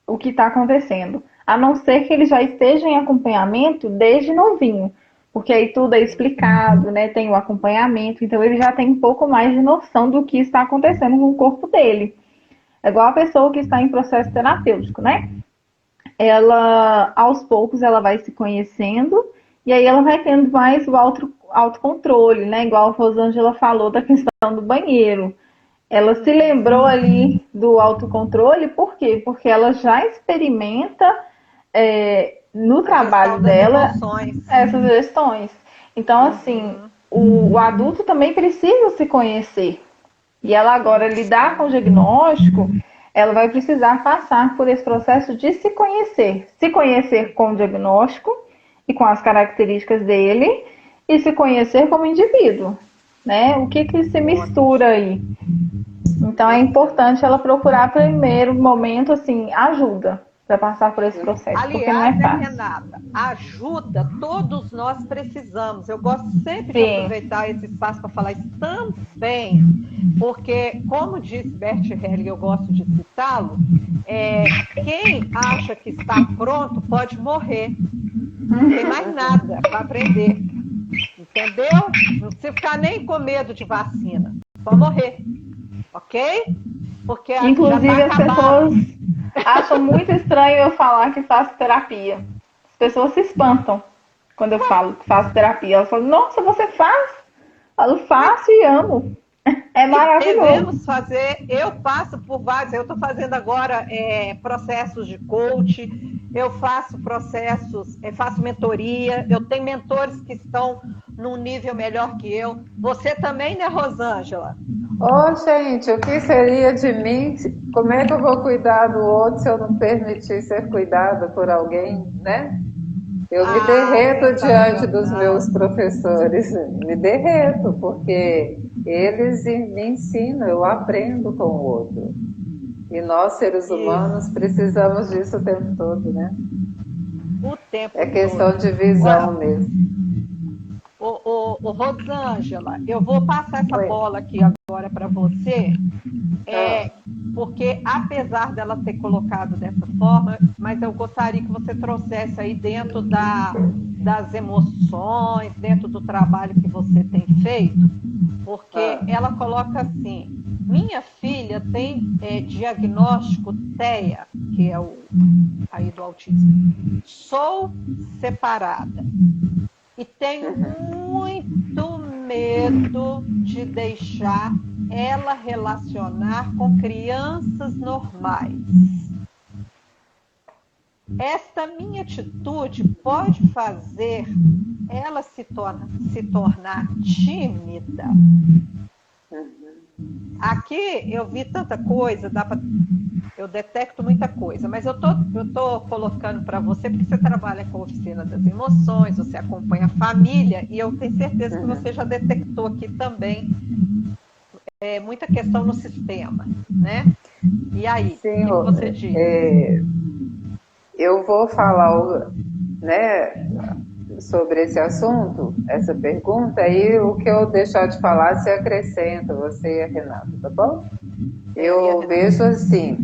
o que está acontecendo. A não ser que ele já esteja em acompanhamento desde novinho. Porque aí tudo é explicado, né? Tem o acompanhamento, então ele já tem um pouco mais de noção do que está acontecendo com o corpo dele. É igual a pessoa que está em processo terapêutico, né? Ela, aos poucos, ela vai se conhecendo e aí ela vai tendo mais o autocontrole, né? Igual a Rosângela falou da questão do banheiro. Ela se lembrou ali do autocontrole, por quê? Porque ela já experimenta no A trabalho gestão das dela emoções. essas questões. Então, assim, o adulto também precisa se conhecer. E ela agora lidar com o diagnóstico, ela vai precisar passar por esse processo de se conhecer. Se conhecer com o diagnóstico e com as características dele, e se conhecer como indivíduo, né? O que se mistura aí? Então é importante ela procurar primeiro momento, assim, ajuda para passar por esse processo, porque não Aliás, é né, fácil. Renata, ajuda todos nós precisamos. Eu gosto sempre de Sim, aproveitar esse espaço para falar isso também, porque, como disse Bert Helling, eu gosto de citá-lo, quem acha que está pronto pode morrer. Não tem mais nada para aprender. Entendeu? Não precisa ficar nem com medo de vacina. Só morrer. Ok? Porque já está inclusive as acabado. pessoas acham muito estranho eu falar que faço terapia. As pessoas se espantam quando eu falo que faço terapia. Elas falam, nossa, você faz? Eu falo, faço e amo. É E maravilhoso. devemos fazer, eu passo por vários, eu estou fazendo agora processos de coach, eu faço processos, faço mentoria, eu tenho mentores que estão num nível melhor que eu. Você também, né, Rosângela? Ô, gente, o que seria de mim? Como é que eu vou cuidar do outro se eu não permitir ser cuidada por alguém, né? Eu me derreto diante dos meus professores, me derreto, porque eles me ensinam, eu aprendo com o outro. E nós, seres humanos, precisamos disso o tempo todo, né? O tempo É questão todo. de visão mesmo. Ô, Rosângela, eu vou passar essa Oi. bola aqui agora para você, porque apesar dela ter colocado dessa forma, mas eu gostaria que você trouxesse aí dentro das emoções, dentro do trabalho que você tem feito, porque ela coloca assim: minha filha tem diagnóstico TEA, que é o aí do autismo. Sou separada. E tenho muito medo de deixar ela relacionar com crianças normais. Esta minha atitude pode fazer ela se tornar tímida. Aqui eu vi tanta coisa, eu detecto muita coisa, mas eu tô colocando para você porque você trabalha com a oficina das emoções, você acompanha a família e eu tenho certeza que você já detectou aqui também muita questão no sistema, né? E aí, Sim, o que você diz? eu vou falar, né, sobre esse assunto, essa pergunta, e o que eu deixar de falar se acrescenta, você e a Renata, tá bom? Eu vejo assim,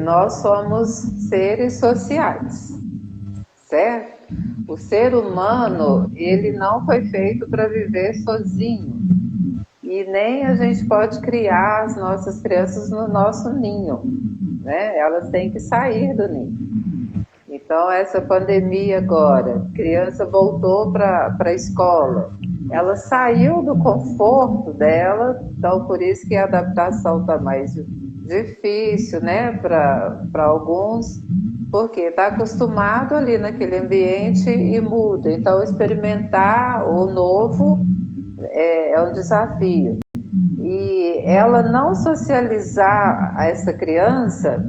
nós somos seres sociais, certo? O ser humano, ele não foi feito para viver sozinho, e nem a gente pode criar as nossas crianças no nosso ninho, né? Elas têm que sair do ninho. Então, essa pandemia agora, criança voltou para a escola, ela saiu do conforto dela, então por isso que a adaptação está mais difícil, né, para alguns, porque está acostumado ali naquele ambiente e muda. Então, experimentar o novo é um desafio. E ela não socializar essa criança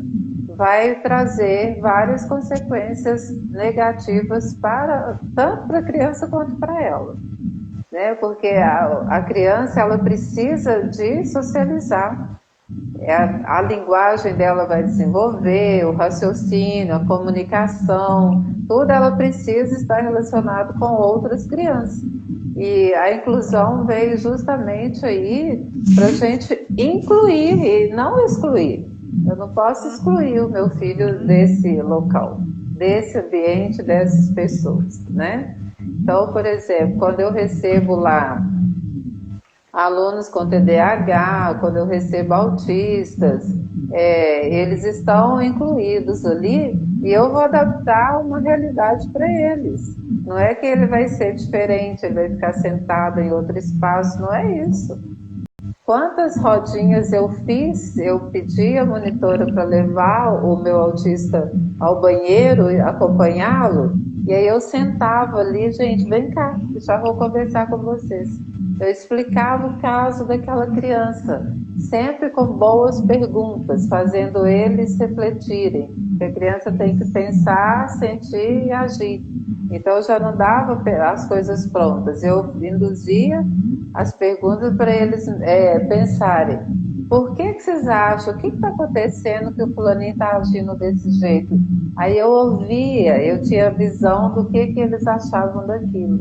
vai trazer várias consequências negativas tanto para a criança quanto para ela, né? Porque a criança ela precisa de socializar, a linguagem dela vai desenvolver, o raciocínio, a comunicação, tudo ela precisa estar relacionado com outras crianças. E a inclusão veio justamente aí para a gente incluir e não excluir. Eu não posso excluir o meu filho desse local, desse ambiente, dessas pessoas, né? Então, por exemplo, quando eu recebo lá alunos com TDAH, quando eu recebo autistas, eles estão incluídos ali e eu vou adaptar uma realidade para eles. Não é que ele vai ser diferente, ele vai ficar sentado em outro espaço, não é isso. Quantas rodinhas eu fiz, eu pedi a monitora para levar o meu autista ao banheiro e acompanhá-lo, e aí eu sentava ali, gente, vem cá, já vou conversar com vocês. Eu explicava o caso daquela criança, sempre com boas perguntas, fazendo eles refletirem. A criança tem que pensar, sentir e agir. Então eu já não dava as coisas prontas, eu induzia as perguntas para eles pensarem. Por que vocês acham? O que está acontecendo que o fulaninho está agindo desse jeito? Aí eu ouvia, eu tinha visão do que eles achavam daquilo.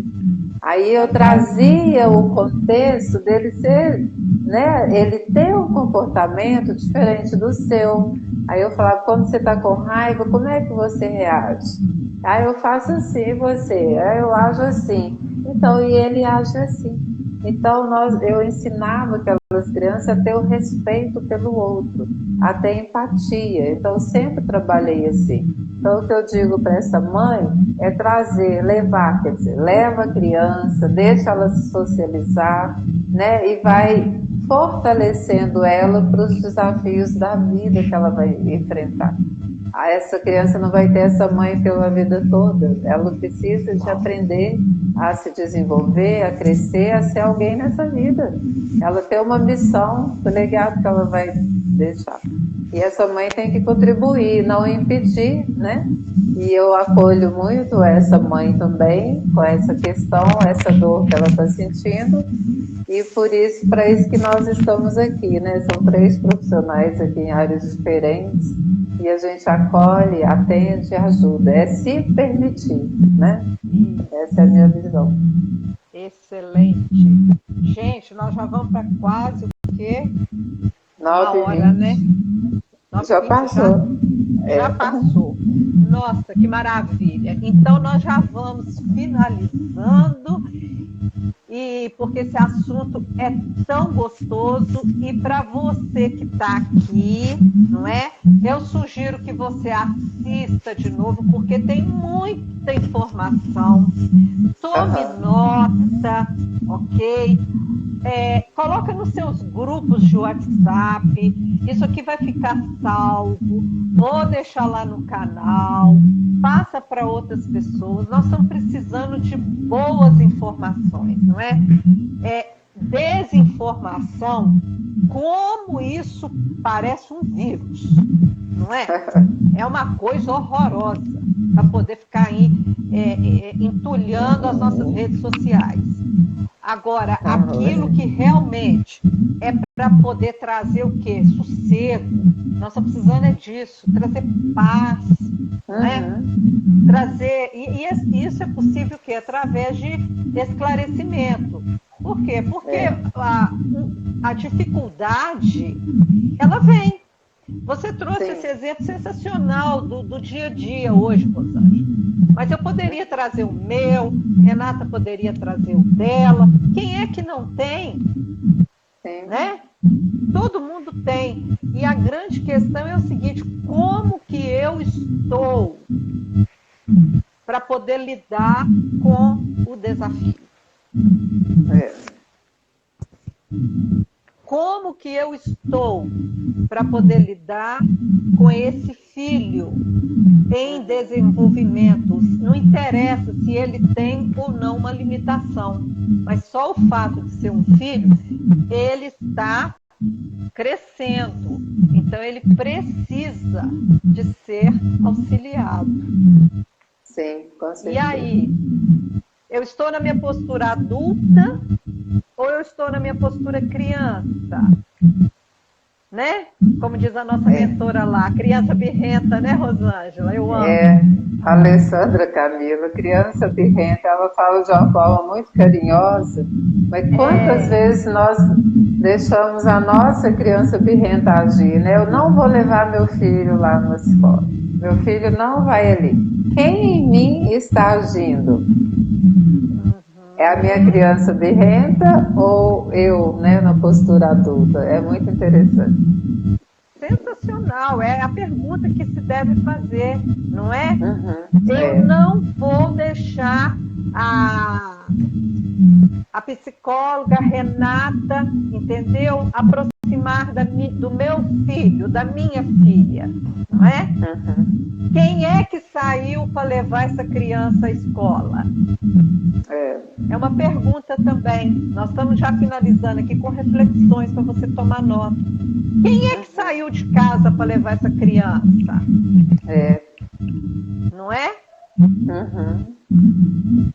Aí eu trazia o contexto dele ser, né, ele ter um comportamento diferente do seu. Aí eu falava, quando você está com raiva, como é que você reage? Aí eu faço assim, você, aí eu ajo assim. Então, e ele age assim. Então, eu ensinava aquelas crianças a ter o respeito pelo outro, a ter empatia. Então, eu sempre trabalhei assim. Então, o que eu digo para essa mãe é trazer, levar, quer dizer, leva a criança, deixa ela se socializar, né? E vai fortalecendo ela para os desafios da vida que ela vai enfrentar. Essa criança não vai ter essa mãe pela vida toda. Ela precisa de aprender a se desenvolver, a crescer, a ser alguém nessa vida. Ela tem uma missão, o legado que ela vai deixar. E essa mãe tem que contribuir, não impedir, né? E eu acolho muito essa mãe também, com essa questão, essa dor que ela está sentindo. E por isso, para isso que nós estamos aqui, né? São 3 profissionais aqui em áreas diferentes. E a gente acolhe, atende e ajuda. É se permitir, né? Essa é a minha visão. Excelente. Gente, nós já vamos para quase o quê? 9 Uma hora, né? Já passou. Já passou. Nossa, que maravilha. Então, nós já vamos finalizando, e porque esse assunto é tão gostoso, e para você que está aqui, não é? Eu sugiro que você assista de novo, porque tem muita informação. Tome nota, ok? Coloca nos seus grupos de WhatsApp, isso aqui vai ficar salvo, vou deixar lá no canal, passa para outras pessoas. Nós estamos precisando de boas informações, não é? Desinformação, como isso parece um vírus, não é? É uma coisa horrorosa para poder ficar aí entulhando as nossas redes sociais. Agora, aquilo que realmente é para poder trazer o quê? Sossego. Nós estamos precisando disso, trazer paz, né? Trazer, e isso é possível o quê? Através de esclarecimento. Por quê? Porque a dificuldade, ela vem. Você trouxe esse exemplo sensacional do dia a dia hoje, Rosângela. Mas eu poderia trazer o meu, Renata poderia trazer o dela. Quem é que não tem? Né? Todo mundo tem. E a grande questão é o seguinte: como que eu estou para poder lidar com o desafio? Como que eu estou para poder lidar com esse filho em desenvolvimento? Não interessa se ele tem ou não uma limitação, mas só o fato de ser um filho, ele está crescendo. Então, ele precisa de ser auxiliado. Sim, com certeza. E aí, eu estou na minha postura adulta ou eu estou na minha postura criança? Né? Como diz a nossa mentora lá, criança birrenta, né, Rosângela? Eu amo. A Alessandra Camila, criança birrenta, ela fala de uma forma muito carinhosa, mas quantas vezes nós deixamos a nossa criança birrenta agir, né? Eu não vou levar meu filho lá na escola, meu filho não vai ali. Quem em mim está agindo? É a minha criança birrenta ou eu, né, na postura adulta? É muito interessante. Sensacional, é a pergunta que se deve fazer, não é? Eu não vou deixar A psicóloga Renata, entendeu? Aproximar do meu filho, da minha filha, não é? Uhum. Quem é que saiu para levar essa criança à escola? É uma pergunta também. Nós estamos já finalizando aqui com reflexões para você tomar nota. Quem é que saiu de casa para levar essa criança? Não é? Uhum.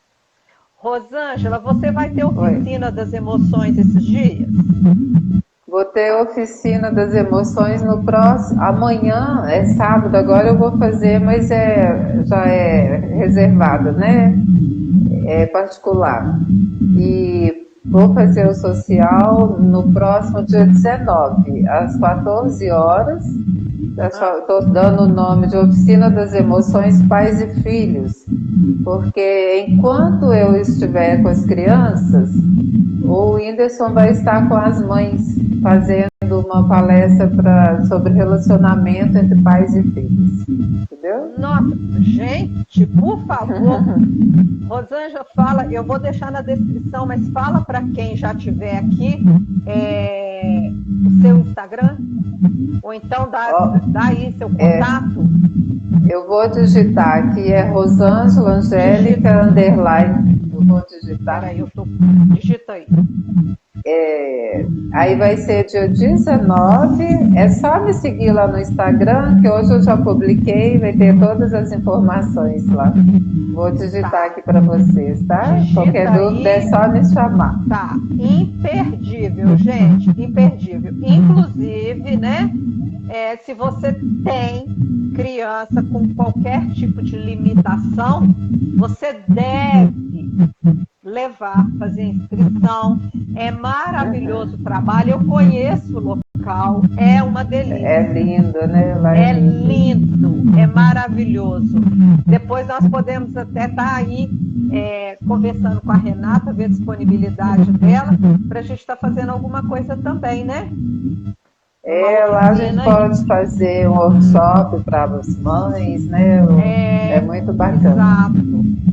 Rosângela, você vai ter oficina das emoções esses dias? Vou ter oficina das emoções no próximo. Amanhã é sábado, agora eu vou fazer, mas já é reservado, né? É particular. E vou fazer o social no próximo dia 19, às 14 horas. Estou dando o nome de Oficina das Emoções Pais e Filhos, porque enquanto eu estiver com as crianças, o Whindersson vai estar com as mães, fazendo uma palestra sobre relacionamento entre pais e filhos. Entendeu? Nossa, gente, por favor, Rosângela, fala, eu vou deixar na descrição, mas fala para quem já estiver aqui o seu Instagram, ou então dá aí seu contato. Eu vou digitar aqui, é Rosângela Angélica underline. Eu vou digitar. Peraí, digita aí. Aí vai ser dia 19, é só me seguir lá no Instagram, que hoje eu já publiquei, vai ter todas as informações lá. Vou digitar aqui para vocês, tá? Digita Qualquer dúvida é só me chamar. Tá, imperdível, gente, imperdível. Inclusive, né, se você tem criança com qualquer tipo de limitação, você deve levar, fazer inscrição. É maravilhoso o trabalho. Eu conheço o local, é uma delícia. É lindo, né? É lindo, é maravilhoso. Depois nós podemos até estar aí conversando com a Renata, ver a disponibilidade dela, para a gente estar fazendo alguma coisa também, né? Lá a gente pode fazer um workshop para as mães, né? É muito bacana. Exato,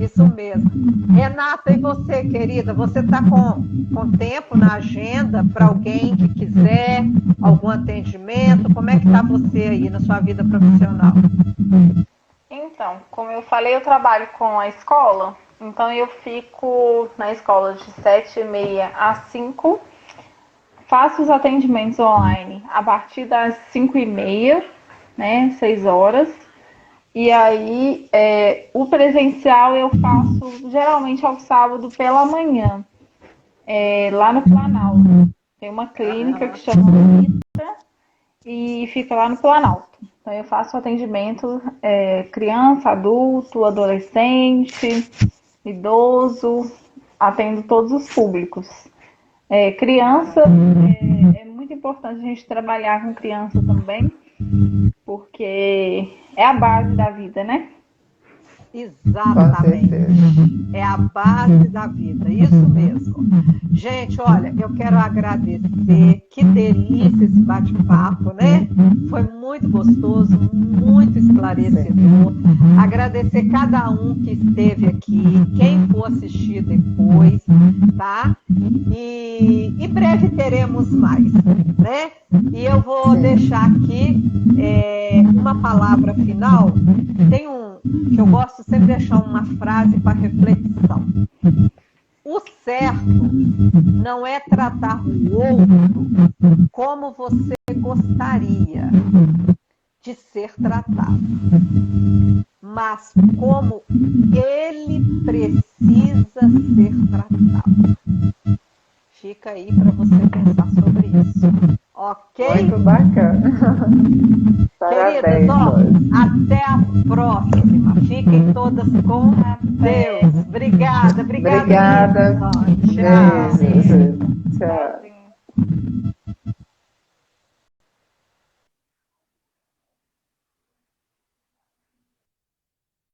isso mesmo. Renata, e você, querida, você está com tempo na agenda para alguém que quiser algum atendimento? Como é que está você aí na sua vida profissional? Então, como eu falei, eu trabalho com a escola, então eu fico na escola de 7h30 às 5h. Faço os atendimentos online a partir das 5h30, né, 6 horas. E aí, o presencial eu faço geralmente ao sábado pela manhã, lá no Planalto. Tem uma clínica que chama Vita e fica lá no Planalto. Então, eu faço atendimento criança, adulto, adolescente, idoso, atendo todos os públicos. Criança, é muito importante a gente trabalhar com criança também, porque é a base da vida, né? Exatamente. É a base da vida, isso mesmo. Gente, olha, eu quero agradecer, que delícia esse bate-papo, né? Foi muito gostoso, muito esclarecedor. Agradecer cada um que esteve aqui, quem for assistir depois, tá? E em breve teremos mais, né? E eu vou deixar aqui uma palavra final. Tem que eu gosto sempre de deixar uma frase para reflexão. O certo não é tratar o outro como você gostaria de ser tratado, mas como ele precisa ser tratado. Fica aí para você pensar sobre isso. Ok? Muito bacana. Queridas, até a próxima. Fiquem todas com Deus. Obrigada. Obrigada. Tchau. Beijo. Tchau.